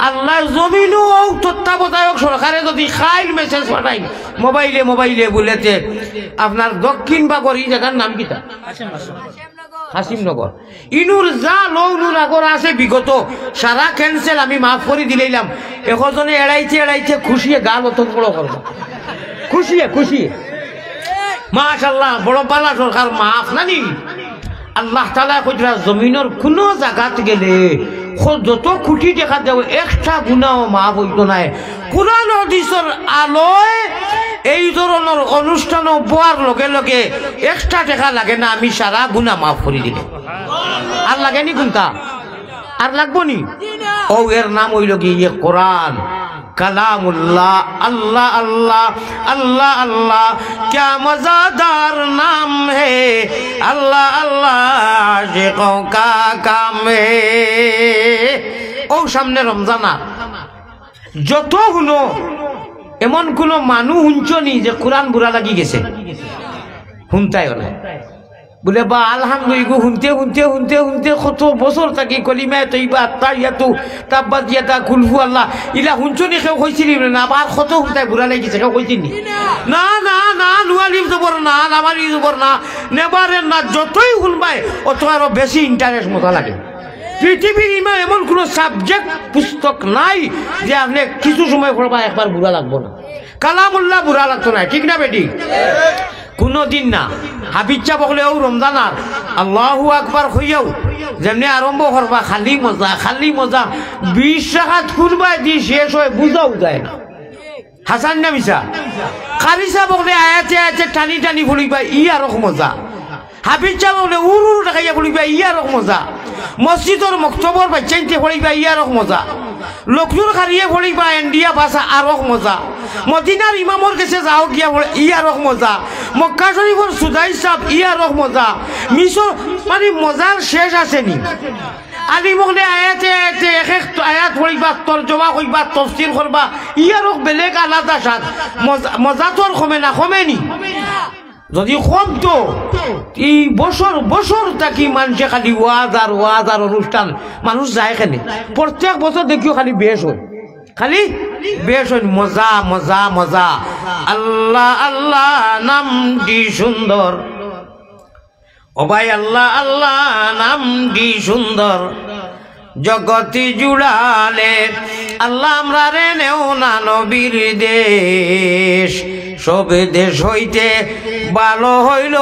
আল্লাহ জমিনও তত্ত্বাবধায়ক সরকারে যদি খাইল মেসেজ পাঠাই মোবাইলে বলেতে আপনার দক্ষিণ বাগর এই জায়গার নাম কিটা হাসিমনগর ইনুর যা লৌনুর আগর আছে বিগত সারা ক্যান্সেল আমি মাফ করে দিলাম এখজনে এড়াইতে খুশিয়ে গাল অতন বড় করবো খুশিয়ে মাশাআল্লাহ বড় পালা সরকার মাফ নানি আল্লাহ তাআলা কইরা জমিনের কোন জায়গাতে গেলে যত খুঁটি দেখা দেব একটা গুনাহ মাফ হইতো না কুরআন হাদিসের আলোয় এই ধরনের অনুষ্ঠান হওয়ার লগে লগে এক্সট্রা টাকা লাগে না আমি সারা গুনাহ মাফ করে দিলে আর লাগেনি কোনটা আর লাগবো নি ও এর নাম হইল গিয়ে কোরআন कलामुल्लाह अल्लाह अल्लाह अल्लाह अल्लाह क्या मज़ेदार नाम है अल्लाह अल्लाह आशिकों का काम है ओ सामने रमजान যত হলো এমন কোন মানুষ শুনছনি যে কোরআন বুড়া লাগি গেছে শুনতাই না বলে বা আলহামদুলিল্লাহ শুনতে কত বছর থাকি কলিমা তৈবা তাইয়াতু তাব্বাতিয়াতা কুলহু আল্লাহ ইলা শুনছনি কেউ কইছিলি না আবার কত শুনতাই বুড়া লাগিছে কেউ কইছিনি না নুয়ালিম জবর না আমার ই জবর না নেবারে না যতই শুনবাই অত আরো বেশি ইন্টারেস্ট মতো লাগে পৃথিবীর ইমা এমন কোন সাবজেক্ট পুস্তক নাই যে আপনি কিছু সময় পড়বা একবার বুড়া লাগবো না কালামুল্লাহ বুড়া লাগতো না ঠিক না বেটি কোনদিন না হাবিচ্ছা বকলেও রমজান আর আল্লাহু আকবার হইয়াও যেমনি আরম্ভ করবা খালি মজা 20 রাকাত খুরবাই দি শেষ হয় বুঝাও যায় না হাসান না মিছা কারিসা বকলে আয়াতে টানি ফুলিবা ই আর মজা হাবিচ্ছা বকলে উরু টাকাইয়া ফুলিবা ই আর মজা মসজিদর মক্তবর বাচ্চাইতে ফুলিবা ই আর মজা লোকজুর খারিয়ে ফুলিবা ইন্ডিয়া ভাষা আর মজা মদিনার ইমামর কাছে যাও গিয়া ই আর মজা মক্কা শরীফর সুদাই সাহেব ই আর মজা মিশর মানে মজার শেষ আসেনি আলি মগলে আয়াতে এক আয়াত পড়িবা তরজমা কইবা তাফসীর করবা ই আর বেলেগ আলাদা সাথ মজা তোর কমেনি যদি কম তো এই বছর থাকি মানুষে খালি ওয়াজ আর অনুষ্ঠান মানুষ যায় কেন প্রত্যেক বছর দেখিও খালি বেশ হয় মজা আল্লাহ আল্লাহ নামটি সুন্দর ও ভাই আল্লাহ নামটি সুন্দর জগতি জুড়ালে আল্লাহ আমরা রে নেও না নবীর দেশ সব দেশ হইতে ভালো হইল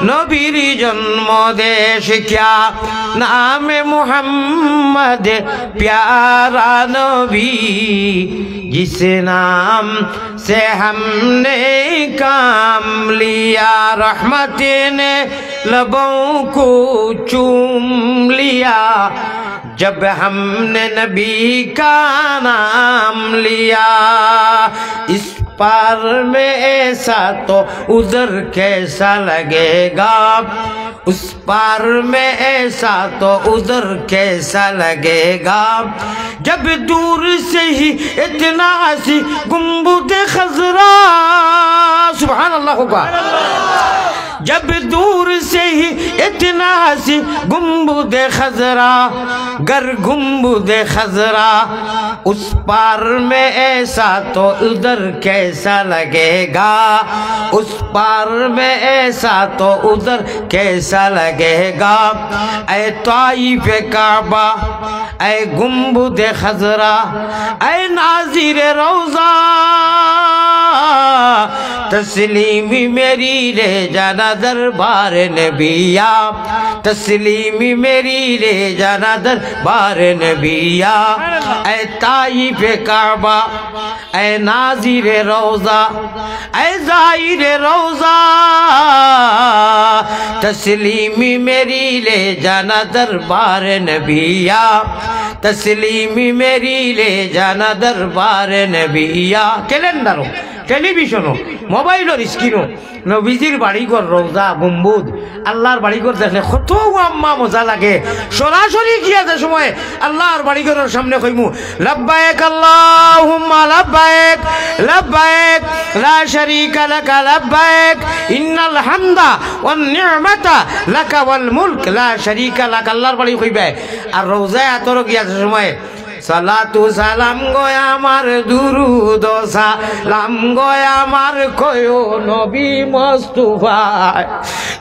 নবীর জন্ম দেশ ক্যা নামে মুহাম্মদ প্যারা নবী जिस नाम से हमने काम लिया रहमत ने लबों को चूम लिया जब हमने नबी का नाम लिया इस पार में ऐसा तो उधर कैसा लगेगा उस पार में ऐसा तो उधर कैसा लगेगा जब दूर से ही इतना सी गुंबद खजरा सुभान अल्लाह होगा जब दूर से ही इतना सी गुंबद खजरा गर गुंबद खजरा उस पार में ऐसा तो उधर कैसा लगेगा उस पार में ऐसा तो उधर कैसा लगेगा ऐ ताइफ काबा ऐ गुंबुद खजरा ऐ नाजिर रौजा तस्लीमी मेरी ले जाना दरबार नबिया तस्लीमी मेरी ले जाना दरबार नबिया ऐ ताइफ काबा ऐ नाजिर रौजा ऐ जाहिर रौजा तस्लीमी मेरी ले जाना दरबार नबिया तस्लीमी मेरी ले जाना दरबार नबिया कैलेंडारो টেলিভিশনও মোবাইলের স্ক্রিনও নবীজির বাড়িঘর রওজা গম্বুজ আল্লাহর বাড়িঘর দেখলে কত আম্মা মজা লাগে সরাসরি গিয়া যে সময় আল্লাহর বাড়িঘরের সামনে কইমু লাব্বাইক আল্লাহুম্মা লাব্বাইক লাব্বাইক লা শারীকা লাকা লাব্বাইক ইন্নাল হামদা ওয়ান নি'মাতা লাকা ওয়াল মুলক লা শারীকা লাক আল্লাহর বাড়ি কইবে আর রওজায় আতর গিয়া যে সময় সালাতু সালাম গয় আমার দুরুদ সালাম গয় আমার কয়ো নবী মুস্তাফা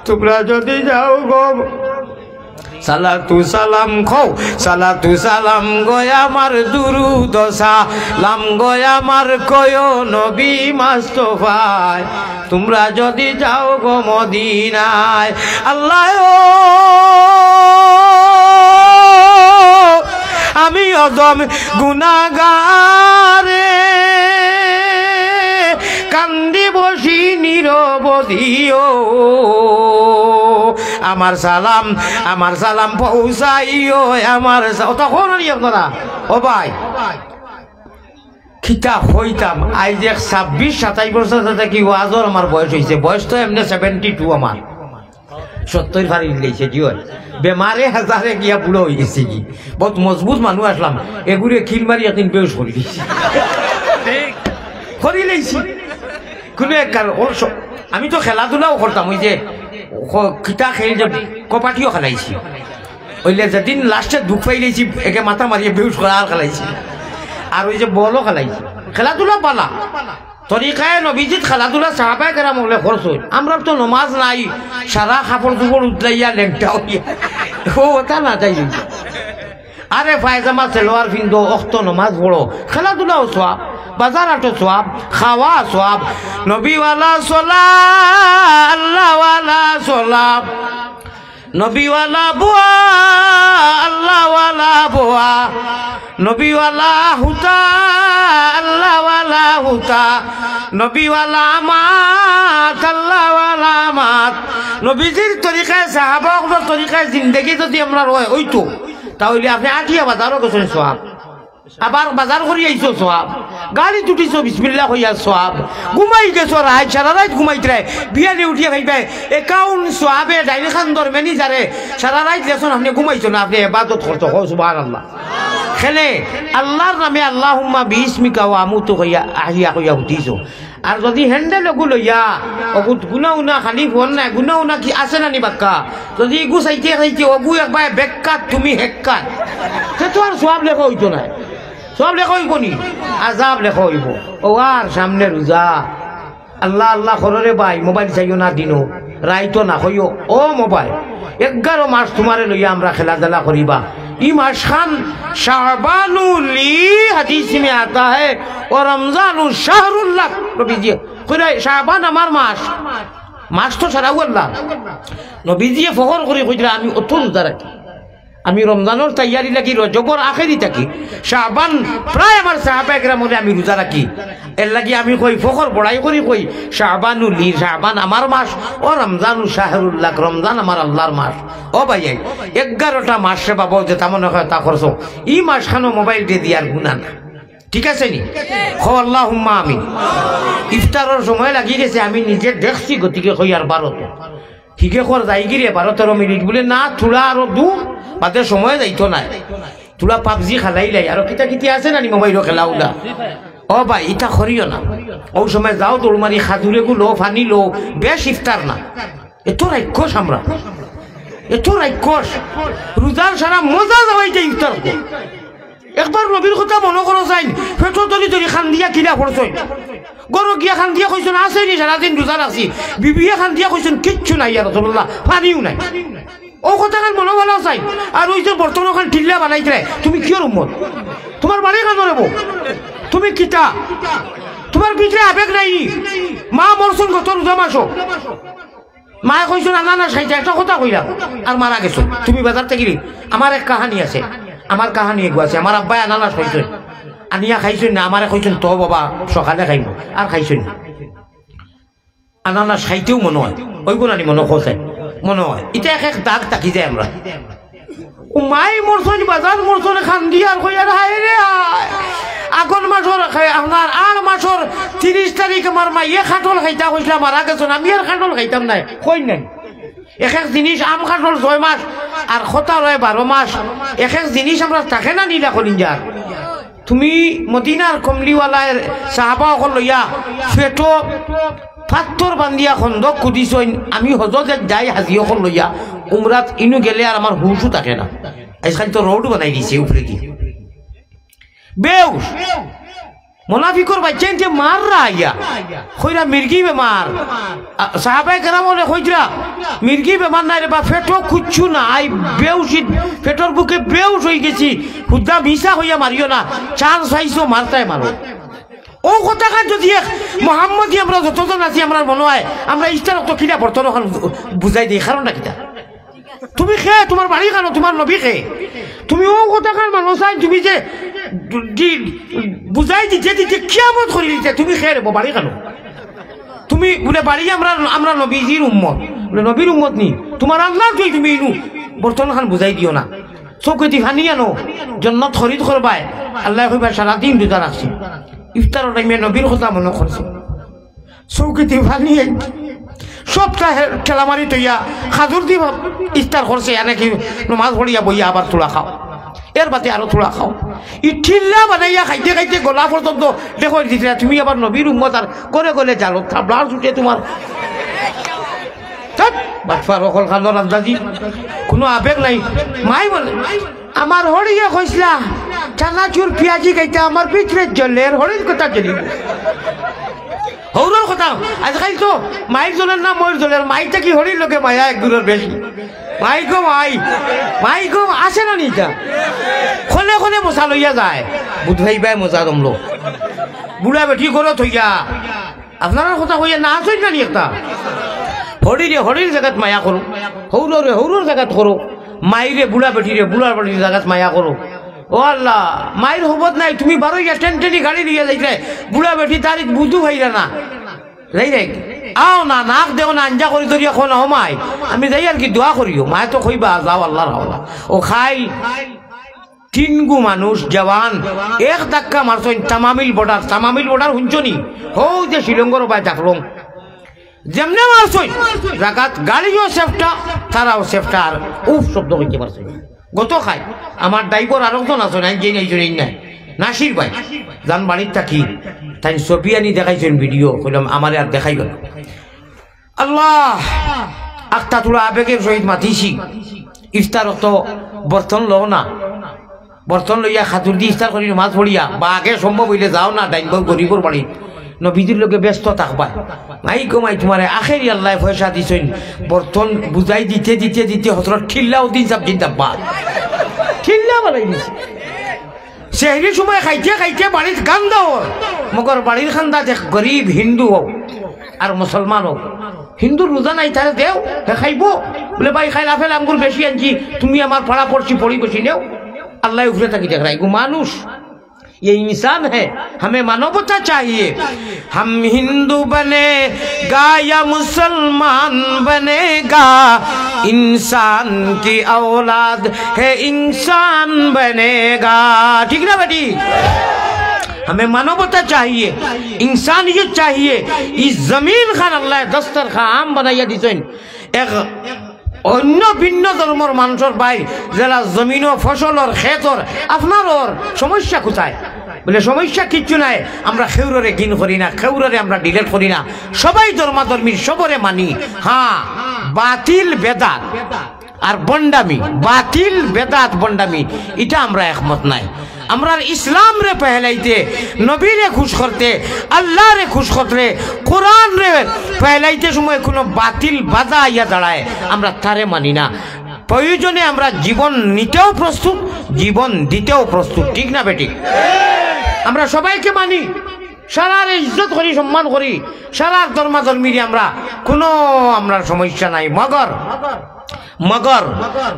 তোমরা যদি যাও গো সালাতু সালাম খাও সালাতু সালাম গয় আমার দুরুদ সালাম গয় আমার কয়ো নবী মুস্তাফা তোমরা যদি যাও গো মদিনায় আল্লাহ আমি অদম গুনাহগারে কান্দি বসি নিরবধিও আমার সালাম পৌঁছাইও আমার তখন আপনারা ও ভাই খিতা হইতাম আজ 26-27 বছর কি ওয়াজর আমার বয়স হয়েছে বয়স তো এমনি 72 আমার 70 ফারি লেছে জিও বেমারে হাজারে গিয়া বুড়ো হয়ে গেছে কি বহুত মজবুত মানুষ আসলাম এগুলো খিল মারি একদিন বেশ করে দিয়েছি করে লেছি কোনো আমি তো খেলাধুলাও করতাম ওই যে খিতা খেয়ে যে কপাটিও খেলাইছি ওইলে যেদিন লাস্টে দুঃখ পাই লেছি একে মাথা মারিয়ে বেউস করা আর খেলাইছি আর ওই যে বলও খেলাইছি খেলাধুলা পালা তরিকায় নবীজিৎ খেলাধুলা সাহাবায়ে কেরাম বলে খরচ হই আমরা তো নমাজ নাই সারা কাপড় চোপড় উতলাইয়া লেংটা হইয়া ও ওটা না যাই আরে পায়জামা সেলোয়ার পিন্ধো অক্ত নমাজ পড়ো খেলাধুলাও সওয়াব বাজার আটো সওয়াব খাওয়া সওয়াব নবীওয়ালা সালাত আল্লাহওয়ালা সালাম নবীওয়ালা বুয়া আল্লাহওয়ালা বুয়া নবীওয়ালা হুতা আল্লাহওয়ালা হুতা নবীওয়ালা মাত আল্লাহওয়ালা মাত নবীজির তরিকায় সাহাবাদের তরিকায় জিন্দেগি যদি আমরা রয় ওইতো তাহলে আপনি আটিয়া বাজারও গেছেন সওয়াব আবার বাজার করি আইছো সওয়াব গাড়ি তুটিছো বিসমিল্লাহ হইয়া সওয়াব ঘুমাই গেছো রাত সারা রাত ঘুমাইতে বিয়ালে উঠিয়া খাইবে একাউন্ট সওয়াবে ডাইরে খান দর ম্যানেজারে সারা রাত লেসন আপনি ঘুমাইছো না আপনি ইবাদত করছো সুবহানাল্লাহ খেলে আল্লাহর নামে আল্লাহুম্মা বিসমিকা ওয়া আমুতু হইয়া আহিয়া হইয়া উঠিছো আর যদি হ্যান্ডেল ওগুলো ইয়া ওগুত গুনাউনা খালি ফোন নাই গুনাউনা কি আছে না নি বাক্কা যদি ইগু চাইতে খাইতে ওগু একবার বেক্কাত তুমি হেক্কাত সে তো আর সওয়াব লেখা হইতো না সব লেখা হইব নি আজাব লেখা হইব ও আর সামনে রোজা আল্লাহ আল্লাহ কররে ভাই মোবাইল চাইও না দিনো রাইতো না হইও ও মোবাইল 11 মাস তোমারে লইয়া আমরা খেলাধুলা করিবা ই মাস খান শাবানুলি হাদিস মে আতা है और रमजानु शाहरुल्लाह नबी जी কইরা শাবান আমার মাস তো সারা আল্লাহ নবী জি ফখর করে কইরা আমি অত রোজা রাখি আমি রমজানের তৈয়ারি লাগি রজবর আখেরি থাকি শাবান প্রায় আমার সাহাবায়ে কেরাম বলে আমি রোজা রাখি এর লাগি আমি কই ফখর বড়াই করি কই শাবানুলি শাবান আমার মাস ও রমজানু শাহরুল্লাহ রমজান আমার আল্লাহর মাস ও ভাই 11টা মাসে বাবা যে তেমন হয় তা খরচ ই মাস খানো মোবাইল দিয়ে দিয়ার গুনাহ না ঠিক আছে নি খো আল্লাহুম্মা আমিন ইফতারের সময় লাগি গেছে আমি নিজে দেখছি গতিকে কই আর 12 ঠিকে কর যাই গিরে 12-13 মিনিট বলে না থোড়া আরো দূর বাদে সময় যাইতো না তোরা পাবজি খেলাইলাই আর কিতা কিতি আছে না মোবাইলও খেলাওলা ও ভাই ইটা করিও না ও সময় যাও দৌড় মারি খাজুরে গুলো ফানি লো বেশ ইফতার না এত রাক্ষস আমরা এত রাক্ষস রোজার সারা মজা যাওয়াই যে ইফতার একবার নবীর কথা মনে করো চাই পেটো তরি তরি খান দিয়া কিনা পড়ছই গরু গিয়া খান দিয়া কইছেন আছে নি সারাদিন রোজা রাখছি বিবিয়া খান দিয়া কইছেন কিচ্ছু নাই ইয়া রাসূলুল্লাহ পানিও নাই ও কথাখান মনে ভালো চাই আর ওই যে বর্তমান ওখানে টিল্লা বানাইছে তুমি কিয় উম্মত তোমার বাড়ি কেন নেব তুমি কিতা তোমার ভিতরে আবেগ নাই মা মরছুন গত রোজা মাসো মায়ে কইছো না না সাইতে একটা কথা কইলাম আর মারা গেছো তুমি বাজার থেকে আমার এক কাহানি আছে আমার কাহানি এগু আছে আমার আব্বাই আনানাস খাইছেন আনিয়া খাইছেন না আমারে কইছেন তো বাবা সকালে খাইব আর খাইছেন আনানাস খাইতেও মনে হয় ওই গুণানি মনে খোঁজে মনে হয় এটা এক এক দাগ তাকি যায় আমরা ও মাই মরছন বাজার মরছন খান দিয়ে আর কই আর হায় রে আগন মাসর আপনার 8 মাসর 30 তারিখ আমার মাইয়ে খাটল খাইতা কইলা মারা গেছেন আমি আর খাটল খাইতাম নাই কই নাই এক এক জিনিস আম খাটল 6 মাস আর খতা রয় 12 মাস এক এক জিনিস আমরা থাকে না নিলা করিন যার তুমি মদিনার কমলিওয়ালার সাহাবা সকল লইয়া ফেটো পাথর বান্ধিয়া খন্দক কুদিছইন আমি হজতে যাই হাজি সকল লইয়া উমরাত ইনু গেলে আর আমার হুশও থাকে না আজকাল তো রোড বানাই দিছে উপরে দিয়ে বেউস মুনাফিকর বাচ্চা যে মাররা আইয়া কইরা মির্গি বেমার সাহাবায়ে কেরাম বলে কইরা মির্গি বেমার নাই রে বা ফেটো কুচ্ছু না আই বেউসি ফেটর বুকে বেউস হই গেছি খুদা মিশা হইয়া মারিও না চান্স পাইছো মারতাই মারো ও কথাখান যদি মোহাম্মদী আমরা যতজন আছি আমরা মনে হয় আমরা ইস্তার তো কিনা বর্তমান বুঝাই দিই কারণটা কিনা তুমি খেয়ে তোমার বাড়ি কেন তোমার নবী খেয়ে তুমি ও কথাখান মানুষ চাই তুমি যে বুঝাই দিতে দিতে কিয়ামত করে দিতে তুমি খেয়ে রেবো বাড়ি কেন তুমি বলে বাড়ি আমরা নবীজির উম্মত বলে নবীর উম্মত নি তোমার আল্লাহ তুই তুমি ইনু বর্তমান খান বুঝাই দিও না চৌকতি ফানি আনো জন্নত খরিদ করবাই আল্লাহ কইবা সারাদিন রোজা রাখছি ইফতারের টাইমে নবীর কথা মনে করছে চৌকতি ফানি সপ্তাহে ঠেলামারি তৈয়া খাজুর দি ইফতার করছে নাকি নমাজ পড়িয়া বইয়া আবার তোলা খাও এর বাদে আরো তোলা খাও ই ঠিল্লা বানাইয়া খাইতে খাইতে গলা পর্যন্ত দেখো দিতে তুমি আবার নবীর উম্মত আর করে গলে জালো থাবলার ছুটে তোমার বাটফার অকল খান্দর আন্দাজি কোনো আবেগ নাই মাই বলে আমার হরিয়ে কইসলা চানাচুর পেঁয়াজি খাইতে আমার ভিতরে জলের হরির কথা জেলি হৌরর কথা আজকাল তো মায়ের জলের না ময়ের জলের মাইটা কি হরির লোকে মায়া এক দূরের বেশি মাই গো মাই গো আসে না নিটা খনে খনে মশা লইয়া যায় বুধবাই বাই মজা দমলো বুড়া বেটি করো থইয়া আপনার কথা কইয়া না আসই না নি একটা হরির জায়গাত মায়া করো হৌরর জায়গাত করো মাইরে বুড়া বেটির জায়গাত মায়া করো ও আল্লাহ মায়ের হবত নাই তুমি বারো টেনটেনি গাড়ি দিয়ে যাইতে বুড়া বেটি তারিখ বুঝু ভাইরা না যাই রে আও না নাক দেও না আঞ্জা করি ধরি এখন মাই আমি যাই আর কি দোয়া করিও মায়ে তো কইবা যাও আল্লাহর হাওলা ও খাই তিনগু মানুষ জওয়ান এক ধাক্কা মারছেন তামামিল বর্ডার শুনছনি হৌ যে শ্রীলঙ্কার বাই ডাকলং যেমনে মারছেন জায়গাত গাড়িও সেফটা তারাও সেফটা আর উফ শব্দ করতে পারছে গত খাই আমার ড্রাইভার আরেকজন আছে নাই যে নাই নাই নাসির ভাই জান বাড়ির থাকি তাই ছবি আনি দেখাইছেন ভিডিও কইলাম আমার আর দেখাইল আল্লাহ আখটা তোরা আবেগের সহিত মাতিছি ইফতার তো বর্তন লো না বর্তন লইয়া খাতুর দিয়ে ইফতার করি মাছ পড়িয়া বা আগে সম্ভব হইলে যাও না ডাইনবর গরিবর বাড়ি নবীজির লোকে ব্যস্ত থাকবাই মাই কমাই তোমার আখেরি আল্লাহ পয়সা দিছেন বর্তন বুঝাই দিতে দিতে দিতে হতর ঠিল্লাও দিন সব দিন দাব্বা ঠিল্লা বানাই দিছে সেহরির সময় খাইতে খাইতে বাড়ির গান দাও মগর বাড়ির খান্দা দেখ গরিব হিন্দু হোক আর মুসলমান হোক হিন্দুর রোজা নাই তাহলে দেও খাইব বলে ভাই খাই লাফেল আঙ্গুর বেশি আনছি তুমি আমার পাড়া পড়ছি পড়ি বসি নেও আল্লাহ উফরে থাকি দেখ রাইগু মানুষ ये इंसान है हमें मानवता चाहिए हम हिंदू बनेगा या मुसलमान बनेगा इंसान की औलाद है इंसान बनेगा ठीक ना बेटी हमें मानवता चाहिए इंसानियत चाहिए इस जमीन खान अल्लाह दस्तर खाम बनाइया दिसेन एक অন্য ভিন্ন ধর্মের মানুষের ভাই যারা জমিন ও ফসলের ক্ষেতর আপনার সমস্যা কোথায় বলে সমস্যা কিচ্ছু নাই আমরা খেউরে গিন করি না খেউরে আমরা ডিলেট করি না সবাই ধর্মাধর্মীর সবরে মানি হ্যাঁ বাতিল বেদাত আর বন্ডামি বাতিল বেদাত বন্ডামি এটা আমরা একমত নাই আমরা ইসলাম রে পহলাইতে নবী রে খুশ করতে আল্লাহ রে খুশ করতে কোরআন রে পহলাইতে সময় কোনো বাতিল বাধা আইয়া দাঁড়ায় আমরা তারে মানি না প্রয়োজনে আমরা জীবন নিতেও প্রস্তুত, জীবন দিতেও প্রস্তুত, ঠিক না বেটি? আমরা সবাইকে মানি, সারার ইজ্জত করি, সম্মান করি, সারার ধর্মাধর্মীর আমরা সমস্যা নাই। मगर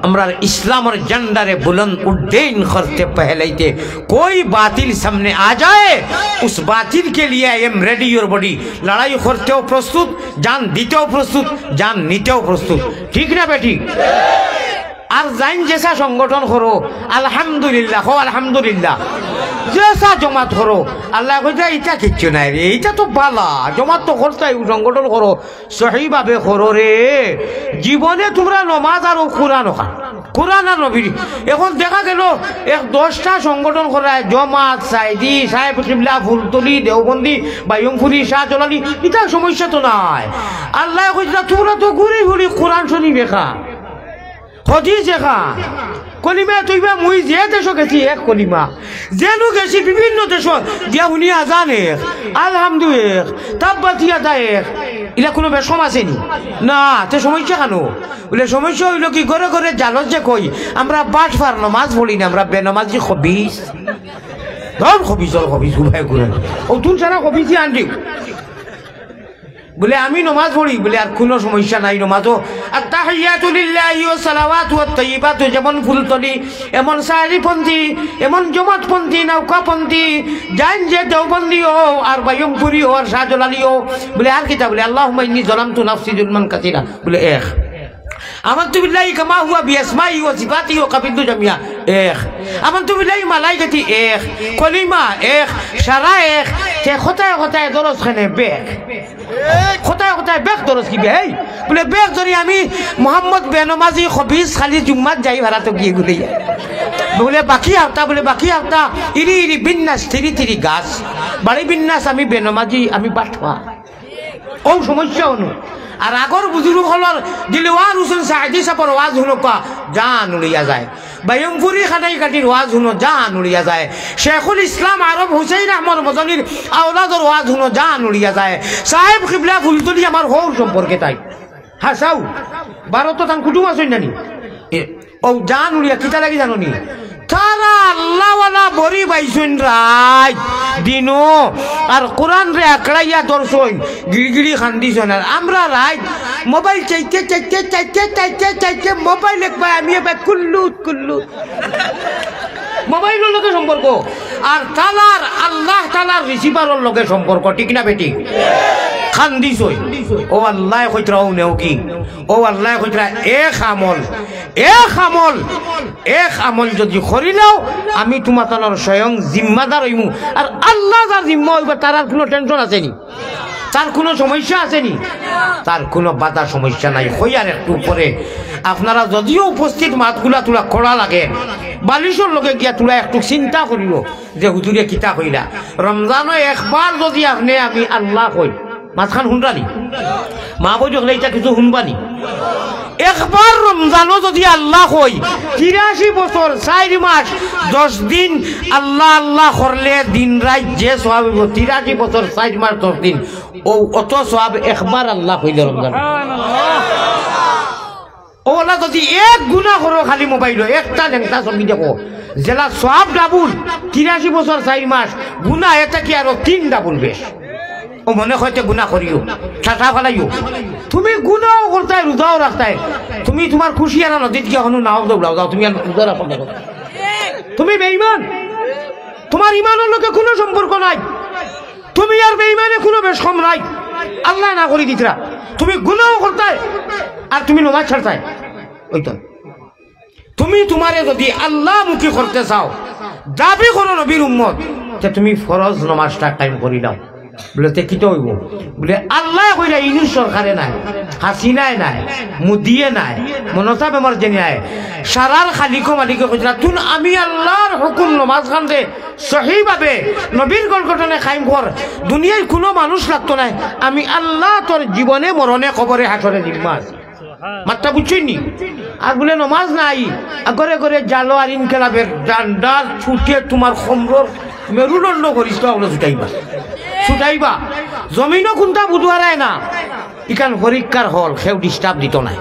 हमरा इस्लाम और झंडारे बुलंद उड्डयन करते पहले थे कोई बातिल सामने आ जाए उस बातिल के लिए आई एम रेडी और बॉडी, लड़ाई करते हो प्रस्तुत, जान दीते हो प्रस्तुत, जान नीते हो प्रस्तुत, ठीक ना बेटी? আর জাইন জেসা সংগঠন করো আলহামদুলিল্লাহ, হো আলহামদুলিল্লাহ, জেসা জমাত করো আল্লাহ কইতা এটা কিচ্ছু নাই রে, এটা তো বালা জমাত তো করতাই, সংগঠন করো সহিভাবে করো রে। জীবনে তোমরা নমাজ আর কোরআন ওখান কোরআন আর নবী। এখন দেখা গেল 10টা সংগঠন করায়, জমাত, সাইদি, সাহেব কিবলা, ফুলতলি, দেওবন্দি, বাইয়মপুরি, শাহজালালি, এটা সমস্যা তো নাই। আল্লাহ কইতা তোমরা তো ঘুরি ঘুরি কোরআন শরীফ দেখা, হদিস দেখা, কলিমা তুইবা মুই যে দেশ গেছি এক কলিমা, যেন গেছি বিভিন্ন দেশ দিয়া শুনি আজান এক, আলহামদুলিল্লাহ, তাব্বাতিয়া দায়েক, ইলা কোনো বেশম আসেনি না। তে সমস্যা কেন? বলে সমস্যা হইল কি, ঘরে ঘরে জালত যে কই আমরা বাট ফার নমাজ পড়ি না, আমরা বেনমাজি খবিস, ধর খবিস উভয় করে ও তুই সারা খবিসই আনটি। বলে আমি নমাজ পড়ি, বলে আর কোনো সমস্যা নাই, নমাজও আত্তাহিয়াতু লিল্লাহি ওয়া সালাওয়াতু ওয়াত তাইয়্যিবাতু, যেমন ফুলতলি, এমন সাহারিপন্থী, এমন জমাতপন্থী, নৌকাপন্থী, জান যে দেওবন্দি ও আর বাইয়মপুরি ও আর শাহজালালি ও, বলে আর কিতা? বলে আল্লাহুম্মা ইন্নী যালামতু নাফসি যুলমান কাসীরা, বলে এক আমানতু বিল্লাহি কামা হুয়া বিআসমাইহি ওয়া সিফাতিহি ওয়া কাবিলতু জামিয়া, এক আমানতু বিল্লাহি মালাইকাতি, এক কলিমা, এক সারা, এক তে খতায় খতায় দরজ খানে বেক, খতায় খতায় বেক দরজ কি বে? বলে বেক ধরি আমি মোহাম্মদ বেনমাজি খবিস খালি জুম্মাত যাই ভাড়াতে গিয়ে ঘুরে যায়, বলে বাকি আওতা, বলে বাকি আওতা ইরি ইরি বিন্যাস থিরি থিরি গাছ বাড়ি বিন্যাস, আমি বেনমাজি, আমি বাটওয়া, ও সমস্যা অনু। আর আগর বুজুর্গ হলর দিলওয়ার হুসেন সাইদি সাপর ওয়াজ হুনো পা জান উড়িয়া যায়, বাইয়মপুরি খানাই কাটির ওয়াজ হুনো জান উড়িয়া যায়, শেখুল ইসলাম আরব হুসাইন আহমদ মদনির আওলাদর ওয়াজ হুনো জান উড়িয়া যায়, সাহেব কিবলা ফুলতলি আমার হৌর সম্পর্কে তাই হাসাও ভারত তান কুটুম আসই নানি, ও জান উড়িয়া কিতা লাগি জানি তারা আল্লাহওয়ালা বড়ি বাইছুন রাত দিনো আর কোরআন রে আকড়াইয়া দর্শন গিড়গিড়ি খান্দিছন, আর আমরা রাত মোবাইল চাইতে চাইতে চাইতে চাইতে চাইতে মোবাইল একবার আমি এবার কুল্লুত কুল্লুত মোবাইলের লগে সম্পর্ক, আর তালার আল্লাহ তালার রিসিভারের লগে সম্পর্ক, ঠিক না বেটি? খান্দিছই ও আল্লাহ কইতরাও নেও কি, ও আল্লাহ কইতরা এক আমল যদি করিলেও আমি তোমার তানোর স্বয়ং জিম্মাদার হইমু, আর আল্লাহ যার জিম্মা হইব তার আর কোনো টেনশন আসেনি, তার কোনো সমস্যা আসেনি, তার কোনো বাধা সমস্যা নাই। হইয়ার একটু পরে আপনারা যদিও উপস্থিত মাতগুলা তোলা করা লাগে, বালিশর লগে গিয়া তোলা একটু চিন্তা করিল যে হুজুরে কিতা কইলা। রমজানো একবার যদি আপনি আমি আল্লাহ কই, মাঝখান শুনরানি মা বই যখন এইটা কিছু শুনবানি, একবার রমজানও যদি আল্লাহ কই 83 বছর 4 মাস 10 দিন আল্লাহ আল্লাহ করলে দিন রাত যে সওয়াব 83 বছর 4 মাস 10 দিন ও অত সওয়াব একবার আল্লাহ কইলে রমজান। ওলা যদি এক গুনাহ করো খালি মোবাইল একটা লেংটা ছবি দেখো, জেলা সওয়াব ডাবুল 83 বছর 4 মাস, গুনাহ এটা কি আরো 3 ডাবুল বেশ। ও মনে হয়তো গুনাহ করিও, ঠাটা ফেলাইও, তুমি গুনাহও করতাই রোজাও রাখতাই, তুমি তোমার খুশি আর নদীত গিয়ে হনু নাও দৌড়াও যাও, তুমি রোজা রাখো না, তুমি বেঈমান, তোমার ইমানের লোকে কোনো সম্পর্ক নাই, তুমি আর বেঈমানে কোনো বেশ কম নাই, আল্লাহ না করি দিতরা, তুমি গুনাহও করতাই আর তুমি নামাজ ছাড়তাই, ওই তো তুমি তোমারে যদি আল্লাহ মুখী করতে চাও, দাবি করো নবীর উম্মত, যে তুমি ফরজ নামাজটা টাইম করি দাও, বলে কি তো হইব? বলে আল্লাহ কইলা ইনু সরকারে নাই, হাসিনায় নাই, মুদিয়ে নাই, মনতা বেমার জেনে নাই, সারার খালিকো মালিকো কইলা তুন আমি আল্লাহর হুকুম নামাজ খানতে সহিভাবে নবীর গঠনে কায়েম কর, দুনিয়ায় কোনো মানুষ লাগতো নাই, আমি আল্লাহ তোর জীবনে মরণে কবরে হাসরে জিম্মা আছে, মাত্রা বুঝছইনি? আর বলে নমাজ নাই, ঘরে ঘরে জালো আর ইনকেলাবের ডান্ডার ছুটে তোমার খমরর মেরুদণ্ড করিস তো ছুটাইবা, জমিনও কোনটা বুধুয়ারায় না, ইকান পরীক্ষার হল সেও ডিস্টার্ব দিত নাই,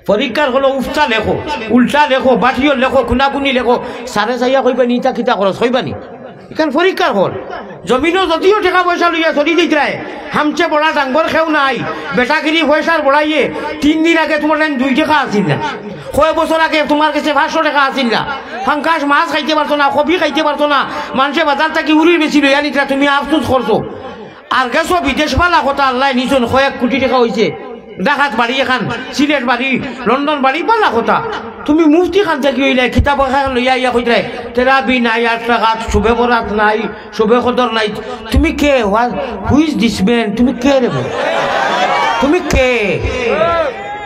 পরীক্ষার হলো উফটা লেখো, উল্টা লেখো, বাটিও লেখো, খুনাখুনি লেখো, সারে চাইয়া কইবা নিতা খিতা খরচ হইবা নি? এখান পরীক্ষার হল। জমিনও যদিও টাকা পয়সা লইয়া চলি দিতে হামচে বড়া ডাঙ্গর খেও নাই, বেটাগিরি পয়সার বড়াইয়ে 3 দিন আগে তোমার 2 টাকা আসিল না, কয় বছর আগে তোমার কাছে 500 টাকা আসিল না, ফাঙ্কাস মাছ খাইতে পারতো না, কফি খাইতে পারতো না, মানুষে বাজার থাকি উড়ির বেশি লইয়া নিতা, তুমি আফসোস করছো। আর গেছো বিদেশ পালা কথা আল্লাহ নিচন 1 কোটি টাকা হয়েছে, ডাকাত বাড়ি এখান, সিলেট বাড়ি, লন্ডন বাড়ি পালা কথা। তুমি মুফতি খান থাকি হইলে কিতাব খান লইয়া ইয়া কইতে তেরাবি নাই, 8 টাকা, শুভে বরাত নাই, শুভে কদর নাই। তুমি কে? Who is this man? তুমি কে রে? তুমি কে?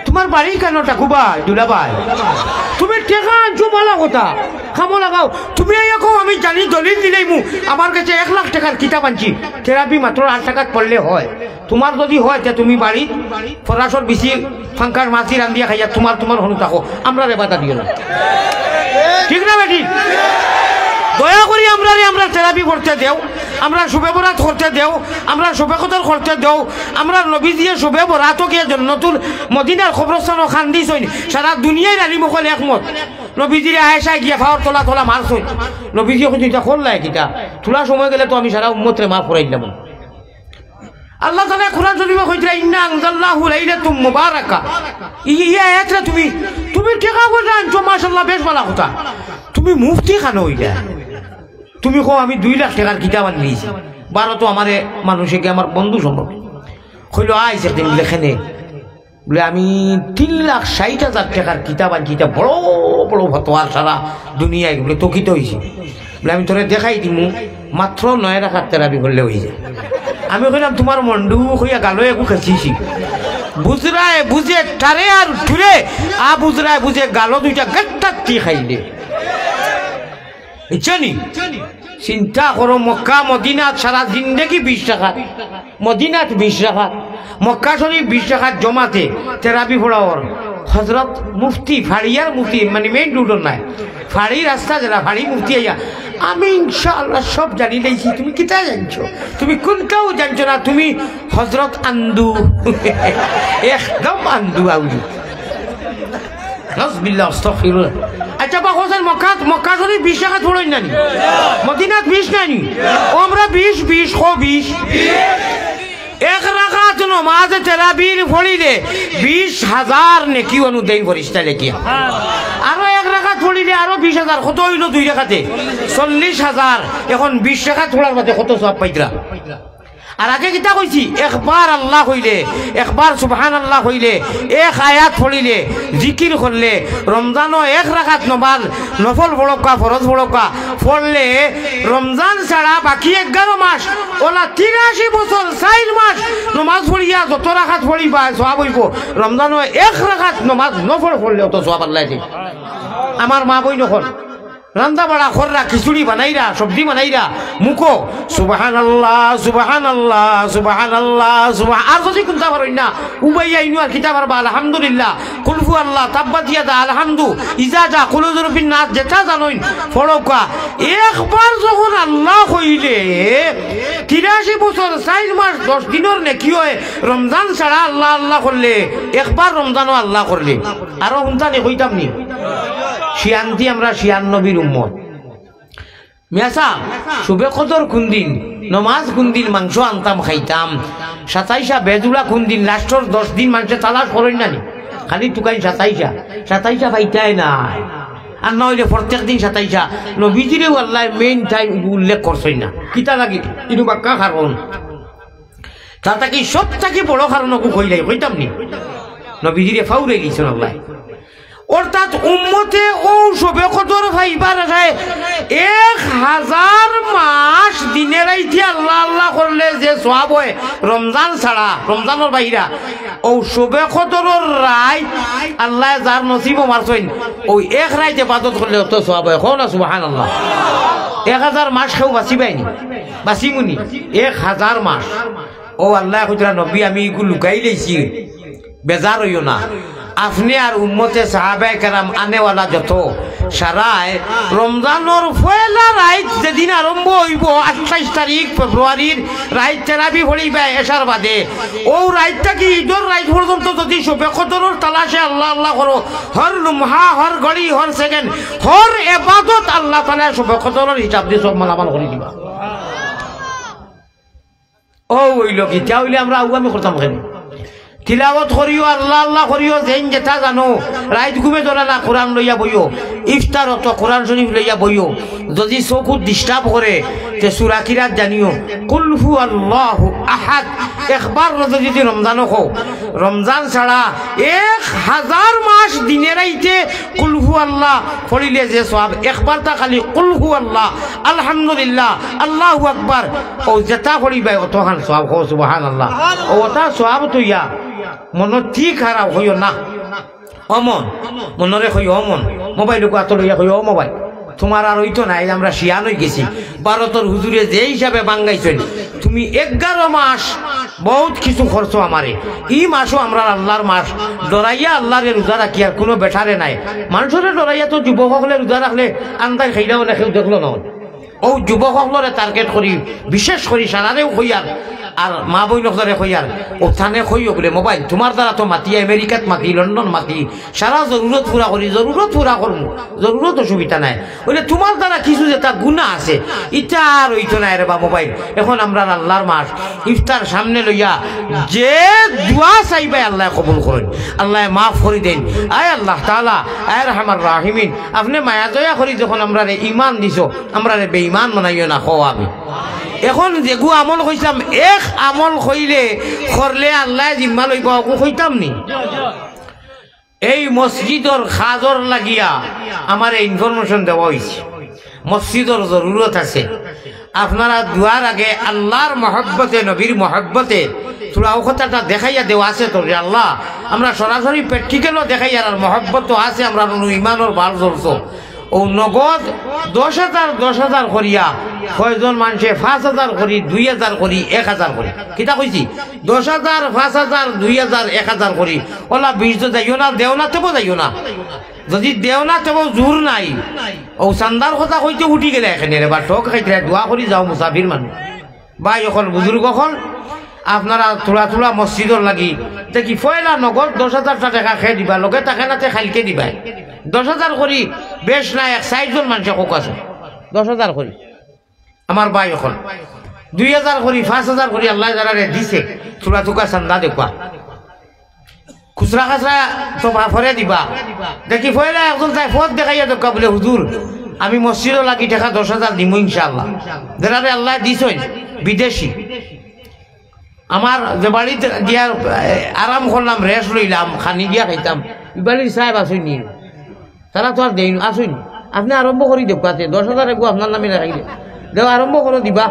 তোমার বাড়ি কেন টাকুবা দুলাভাই? তুমি টেকা আনছো ভালো কথা, খামো লাগাও। তুমি এখন আমি জানি দলিল দিলেই মু আমার কাছে 1 লাখ টাকার কিতাব আনছি, থেরাপি মাত্র 8 টাকাত পড়লে হয়। তোমার যদি হয় তে তুমি বাড়ি ফরাসর বেশি ফাঙ্কার মাছি রান্ধিয়া খাইয়া তোমার হনু থাকো, আমরা রে বাধা দিও না, ঠিক না বেটি? দয়া করি আমরা থেরাপি করতে দেও, আমরা শুভে বরাত করতে দেও, আমরা শুভে কদর করতে দেও, আমরা নবী দিয়ে শুভে বরাতকে জন্নতুল মদিনার কবরস্থান খান্দি সইন, সারা দুনিয়ায় রানী মুখল একমত। নবীজিরে আয়েশায় গিয়া ফাওয়ার তোলা মারছই, নবীজি এখন এটা করলাই কিটা তোলা সময় গেলে তো আমি সারা উম্মতরে মাফ করাই দিলাম। আল্লাহ তাআলা কুরআন শরীফে কইরা ইন্না আনজালনাহু লাইলাতুম মুবারাকা, ইয়া আয়াতটা তুমি টাকা পয়সা আনছো, মাশাআল্লাহ, বেশ ভালো কথা। তুমি মুফতি খান হইলা, তুমি কো আমি 2 লাখ টাকার কিতাব আনিয়েছি। 12 তো আমারে মানুষে কি আমার বন্ধু সম্ভব কইলো আইছে দিন লেখেনে বলে আমি 3,60,000 টাকার কিতাব আনছি, বড় বড় ফতোয়ার সারা দুনিয়ায় বলে তকিত হয়েছি। বলে আমি তোরে দেখাই দিমু, মাত্র 9 টাকার তেরাবি করলে হয়ে যায়। আমি কইলাম তোমার মন্ডু হইয়া গালো একু খেয়েছি, বুঝরায় বুঝে টারে আর টুরে বুঝরায় বুঝে গালো 2টা গাট্টাতি খাইলে। বুঝছনি? চিন্তা করো, মক্কা মদিনাত সারা জিন্দেগি 20 টাকা, মদিনাত 20 টাকা, মক্কা শরীফ 20 টাকার জমাতে তেরাবি পড়াওয়ার হজরত মুফতি ফাড়িয়ার মুফতি, মানে মেইন রুডর নাই, ফাড়ি রাস্তা যারা ফাড়ি মুফতি আইয়া আমি ইনশাআল্লাহ সব জানি লাইছি। তুমি কিতা জানছো? তুমি কোনটাও জানছো না, তুমি হজরত আন্দু একদম আন্দু আউলি। আচ্ছা বা হোসেন মক্কা শরীফ 20 টাকা পড়ই নানি, মদিনাত 20 নানি, আমরা 20 1 রাকাত নামাজে তেরাবির পড়িলে 20,000 নেকি অনুদান ফেরেশতা লেখিয়া, আরো 1 রাকাত পড়িলে আরো 20,000, কত হইল 2 রাকাতে 40,000। এখন 20 রাকাত পড়ার মধ্যে কত সওয়াব পাইতরা? আর আগে কিতা কইছি, একবার আল্লাহ হইলে, একবার সুবহানাল্লাহ হইলে, 1 আয়াত পড়িলে, জিকির করলে, রমজানও 1 রাকাত নামাজ নফল পড়কা, ফরজ পড়কা পড়লে রমজান ছাড়া বাকি 11 মাস ওলা 83 বছর 4 মাস নামাজ পড়িয়া যত রাকাত পড়িবা সওয়াব হইব। রমজানও 1 রাকাত নামাজ নফল পড়লে অত সওয়াব আল্লাহ দিবে। আমার মা বই নখন রান্না বাড়া খররা, খিচুড়ি বানাইরা, সবজি বানাইরা, মুখো সুবহানাল্লাহ সুবহানাল্লাহ সুবহানাল্লাহ সুবহান, আর যদি কোনটা পারই না উবাইয়া ইনু আর কিতা পারবা আলহামদুলিল্লাহ, কুলফু আল্লাহ, তাব্বাত ইয়াদা, আলহামদু, ইজাজা, কুলুযুরফিন নাস, যেটা জানোই ফড়কা। একবার যখন আল্লাহ কইলে 83 বছর 4 মাস 10 দিনের নেকি হয়। রমজান ছাড়া আল্লাহ আল্লাহ করলে, একবার রমজানও আল্লাহ করলে আরো হুনতানি কইতাম নি শিয়ান্তি, আমরা শিয়ান নবীর উম্মত। মেসা শুভে কদর কোন দিন, নমাজ কোন দিন, মাংস আনতাম খাইতাম, 27 বেজুড়া কোন দিন, লাস্টর 10 দিন মানুষে তালাশ করেন না নি, খালি টুকাই 27 পাইতাই নাই। আর না হইলে প্রত্যেক দিন 27 নবীজিরেও আল্লাহ মেইন টাইম উল্লেখ করছই না, কিতা লাগি কিন্তু বাক্কা কারণ তা তাকে সব থেকে বড় কারণ কইলাই কইতাম নি, নবীজিরে ফাউরে গেছেন আল্লাহ। অর্থাৎ উম্মতে ও সবে কদর ভাইবার 1000 মাস দিনের আইতে আল্লাহ আল্লাহ করলে যে সওয়াব হয় রমজান ছাড়া, রমজানের বাইরা ও সবে কদরের রায় আল্লাহ যার নসিব মারছেন ওই 1 রাইতে ইবাদত করলে অত সওয়াব হয়। কোন সুবহানাল্লাহ। 1000 মাস কেউ বাঁচিবাইনি, বাঁচিমুনি 1000 মাস। ও আল্লাহ কইরা নবী আমি এগুলো লুকাই লাইছি, বেজার হইও না, আপনি আর উম্মতে সাহাবায়ে কেরাম আনেওয়ালা যত সারায় রমজানের পয়লা রাইত যেদিন আরম্ভ হইব 28 তারিখ ফেব্রুয়ারির রাইত তেরাবি পড়িবে এশার বাদে ও রাইতটা কি ঈদের রাইত পর্যন্ত যদি শবে কদরের তালাশে আল্লাহ আল্লাহ করো হর লম্হা হর ঘড়ি হর সেকেন্ড হর ইবাদত আল্লাহ তাআলা শবে কদরের হিসাব দিয়ে সব মালামাল করে দিবা ও হইল কি তা হইলে আমরা আগামী করতাম কেন তিলাওয়াত করিও আল্লাহ আল্লাহ করিও যেন যেটা জানো রাইত ঘুমে ধরা না কোরআন লইয়া বইও ইফতার অত কোরআন শরীফ লইয়া বইও যদি চকু ডিস্টার্ব করে তে সূরা কিরাত জানিও কুল হু আল্লাহু আহাদ একবার যদি রমজানও কও রমজান ছাড়া 1000 মাস দিনে রাইতে কুল হু আল্লাহ পড়িলে যে সওয়াব একবার তা খালি কুল হু আল্লাহ আলহামদুলিল্লাহ আল্লাহু আকবার ও যেটা পড়িবে অতখান সওয়াব কও সুবহানাল্লাহ ও ওটা সওয়াব তুইয়া মন ঠিক খারাপ হইও না অমন মনরে হইও অমন মোবাইল আত লইয়া হইও মোবাইল তোমার আর হইতো নাই আমরা শিয়ান হয়ে গেছি ভারতের হুজুরে যে হিসাবে বাঙ্গাইছেন তুমি 11 মাস বহুত কিছু খরচ আমারে এই মাসও আমরা আল্লাহর মাস ডরাইয়া আল্লাহরে রোজা রাখি আর কোনো বেঠারে নাই মানুষের ডরাইয়া তো যুবক হলে রোজা রাখলে আন্দাজ খাইলাও না কেউ দেখলো না ও যুবক সকলরে টার্গেট করি বিশেষ করি সারারেও হইয়ার আর মা বই নজরে হইয়ার ও থানে হইও বলে মোবাইল তোমার দ্বারা তো মাতি আমেরিকাত মাতি লন্ডন মাতি সারা জরুরত পুরা করি জরুরত পুরা করবো জরুরত অসুবিধা নাই বলে তোমার দ্বারা কিছু যেটা গুণা আছে ইটা আর হইতো না রে বা মোবাইল এখন আমরা আল্লাহর মাস ইফতার সামনে লইয়া যে দোয়া চাইবে আল্লাহ কবুল করেন আল্লাহ মাফ করে দেন আয় আল্লাহ তাআলা আয় রহমান রাহিমিন আপনি মায়া দয়া করি যখন আমরা ইমান দিছো আমরা বেঈমান বানাইও না কও আমি এখন যেগু আমল কইতাম এক আমল কইলে করলে আল্লাহ জিম্মা লইব কইতাম নি এই মসজিদর খাজর লাগিয়া আমার ইনফরমেশন দেওয়া হয়েছে মসজিদর জরুরত আছে আপনারা দুয়ার আগে আল্লাহর মহব্বতে নবীর মহব্বতে তোরা ও কথাটা দেখাইয়া দেওয়া আছে তো আল্লাহ আমরা সরাসরি প্র্যাকটিক্যালও দেখাইয়া আর মহব্বত তো আছে আমরা ইমানোর ভাল চলছো ও নগদ 10,000 করিয়া কয়জন মানুষে 5,000 করি 2,000 করি 1,000 করি কিতা কইছি 10,000 5,000 2,000 1,000 করি ওলা 20 যাইও না দেও না তবু যাইও না যদি দেও না তবু জোর নাই ও চান্দার কথা কইতে উঠি গেলে এখানে রে বা ঠক খাইতে দোয়া করি যাও মুসাফির মানুষ ভাই এখন বুজুর্গ এখন আপনারা থোড়া থোড়া মসজিদর লাগি দেখি পয়লা নগদ 10,000 টাকা খেয়ে দিবা লগে টাকা নাতে খাইলকে দিবা 10,000 করি বেশ না 60 জন মানুষ কোক আছে 10,000 করি আমার ভাই এখন 2,000 করি 5,000 করি আল্লাহ যারা দিছে থোড়া থোকা চান্দা দেখবা খুচরা খাচরা তো ফরে দিবা দেখি পয়লা একজন তাই ফত দেখাইয়া দেখা বলে হুজুর আমি মসজিদও লাগি টাকা 10,000 দিব ইনশাআল্লাহ যারা আল্লাহ দিছেন বিদেশি আমার যে বাড়িতে গিয়া আরাম করলাম রেস্ট লইলাম খানি গিয়া খাইতাম বাড়ির সাহেব আসুন তারা তো আর দেই আসুন আপনি আরম্ভ করি দেখাতে 10,000 একগু আপনার নামে রাখাইলে দেও আরম্ভ করে দিবা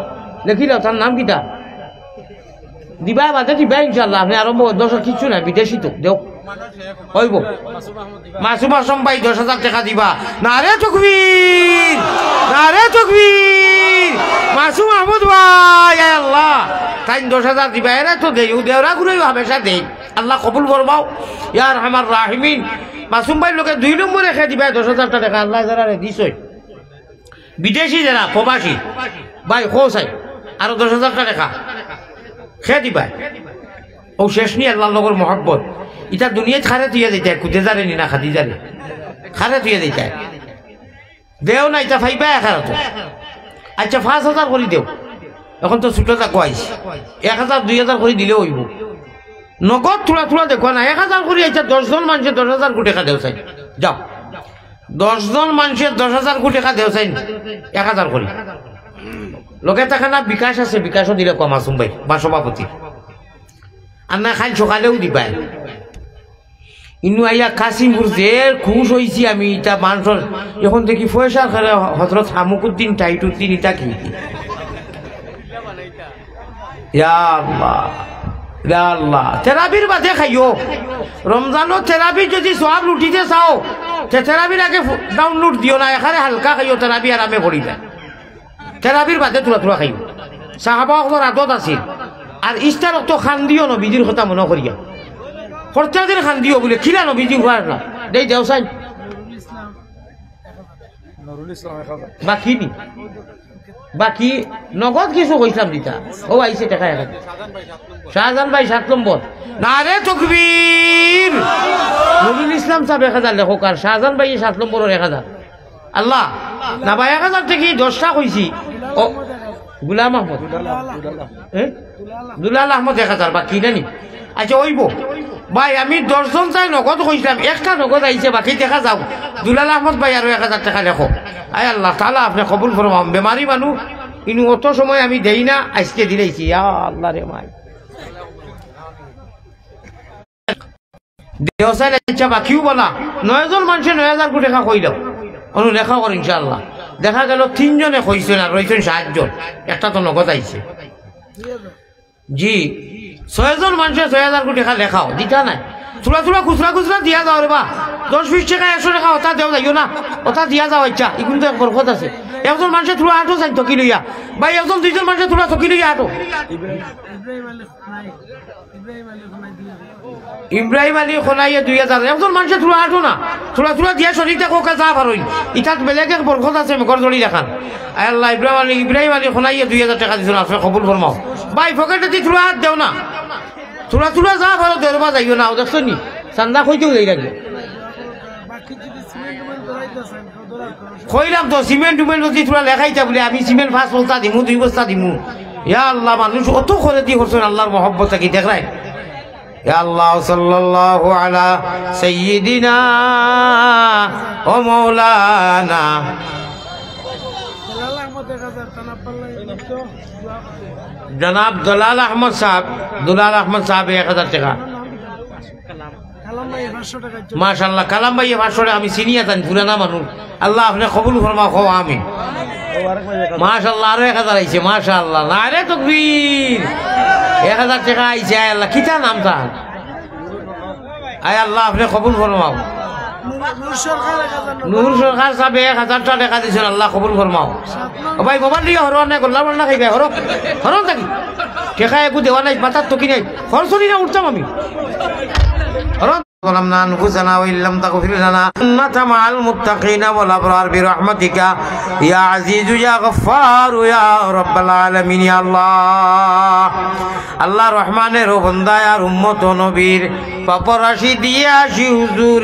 দেখিল তার নাম কিটা দিবা বাদে দিবা ইনশাল্লাহ আপনি আরম্ভ 10 কিছু না বিদেশি তো দেও হইব মাসুম আসম ভাই 10,000 টাকা দিবা নারে তকবীর মাসুম আহমদ ভাই আল্লাহ তাই 10,000 দিবা এরা তো দেই দেওরা ঘুরাইও হামেশা দেই আল্লাহ কবুল করবাও ইয়া রহমান রাহিমিন মাসুম ভাই লোকে 2 নম্বরে খেয়ে দিবা 10,000 টাকা আল্লাহ যারা দিছই বিদেশি যারা প্রবাসী ভাই খোসাই আরো 10,000 টাকা খেয়ে দিবা ও শেষ নি আল্লাহ লগর মহব্বত এটা দুনিয়াত খারে তুইয়া দিতে কুদে যারে নি না খাদি যারে খারে তুইয়া দিতে দেও না এটা ফাইবা খারাপ আচ্ছা 5,000 করে দেও এখন তো ছোটটা কইস 1,000 2,000 করে দিলে হইব নগদ থোড়া থোড়া দেখো না 1,000 করে আচ্ছা 10 জন মানুষের 10,000 কোটি টাকা দেও চাই যাও 10 জন মানুষের 10,000 কোটি টাকা দেও চাই 1,000 করে লোকে টাকা না বিকাশ আছে বিকাশও দিলে কম আসুম ভাই বা সভাপতি আর না খাই সকালেও দিবাই ইনু আইয়া কাশিমপুর যে খুশ হয়েছি আমি এটা মানুষের এখন দেখি পয়সা করে হজরত হামুকুদ্দিন টাইটুদ্দিন এটা কি আল্লাহ থেরাপির বাদে খাইও রমজানো থেরাপি যদি সব লুটিতে চাও থেরাপির আগে ডাউনলোড দিও না এখানে হালকা খাইও থেরাপি আরামে পড়ি যায় থেরাপির বাদে তোরা তোরা খাইও সাহাবা আদত আছিল আর ইস্তারক তো খান দিও নবীজির কথা মনে করিয়া খরচাদের খান দিও বলে খিলা নবীজি উপায় না দেই দেও সাইন বাকি নি বাকি নগদ কিছু কইলাম দিতা ও আইছে টাকা এখন শাহজাহান ভাই 7 নম্বর নারে তকবীর নুরুল ইসলাম সাহেব 1000 লেখক আর শাহজাহান ভাই 7 নম্বরের 1000 আল্লাহ না ভাই 1000 থেকে 10টা কইছি ও গুলাম আহমদ দুলাল আহমদ 1000 বাকি জানি আচ্ছা ওইব ভাই আমি 10 জন চাই নগদ কইছিলাম একটা নগদ আইছে বাকি দেখা যাও দুলাল আহমদ ভাই আরো 1000 টাকা লেখো আয় আল্লাহ তাআলা আপনি কবুল ফরমাম বেমারি মানুষ ইনু অত সময় আমি দেই না আজকে দিলেছি ইয়া আল্লাহ রে মাই দেওসাইল আচ্ছা বাকিও বলা 9 জন মানুষে 9000 কোটি টাকা কইল অনু লেখা কর ইনশাআল্লাহ দেখা গেল 3 জনে কইছেন আর রইছেন 7 জন একটা তো নগদ আইছে জি 6 জন মানুষে 6000 কোটি টাকা লেখাও দিতা নাই থোড়া থোড়া খুচরা দিয়া যাও রে বা 10-20 টাকা 100 টাকা ওটা দেও যাইও না ওটা দিয়া যাও ইচ্ছা ইগুন তো বরকত আছে একজন মানুষে থোড়া আটো চাই তো কি লইয়া ভাই একজন দুইজন মানুষে থোড়া থকি লইয়া আটো ইব্রাহিম আলী খোনাইয়ে 2000 একজন মানুষে থোড়া আটো না থোড়া দিয়া শরীরটা কোকা যা পারই ইটাত বেলেগ এক বরকত আছে মেঘর জড়ি দেখান আয় আল্লাহ ইব্রাহিম আলী খোনাইয়ে 2000 টাকা দিছেন আপনি কবুল ফরমাও ভাই পকেটে দি থোড়া হাত দেও না থোড়া যা পারো দেরবা যাইও না দেখছো নি চান্দা কইতেও যাই লাগে কইলাম তো সিমেন্ট যদি তোরা লেখাইতা বলে আমি সিমেন্ট 5 বস্তা দিমু 2 বস্তা দিমু ইয়া আল্লাহ মানুষ অত করে দি করছেন আল্লাহর মহব্বত কি দেখলাই ইয়া আল্লাহ সাল্লাল্লাহু আলা সাইয়্যিদিনা ও মাওলানা জনাব দুলাল আহমদ সাহেব 1000 টাকা মাশাআল্লাহ কালাম ভাই 500 টাকা আমি সিনিয়া জানি পুরানা মানুষ আল্লাহ আপনি কবুল ফরমাও খাও আমিন মাশাআল্লাহ আরো 1000 আইছে মাশাআল্লাহ নারে তাকবীর 1000 টাকা আইছে আয় আল্লাহ কিটা নাম তা আয় আল্লাহ আপনি কবুল ফরমাও নূর সরকার সাহেব 1000 টাকা দিছেন আল্লাহ কবুল ফরমাও ও ভাই মোবাইল দিয়ে হরো না গোল্লা না খাইবে হরো থাকি টাকা একু দেওয়া নাই মাথার তো কি নাই খরচনি না উঠতাম আমি ظلمنا أنفسنا وإن لم تغفر لنا إنك مع المتقين والأبرار برحمتك يا عزيز يا غفار يا رب العالمين يا الله الله رحمن رو بندہ یار امت و نبیر پاپا رشید یا شی حضور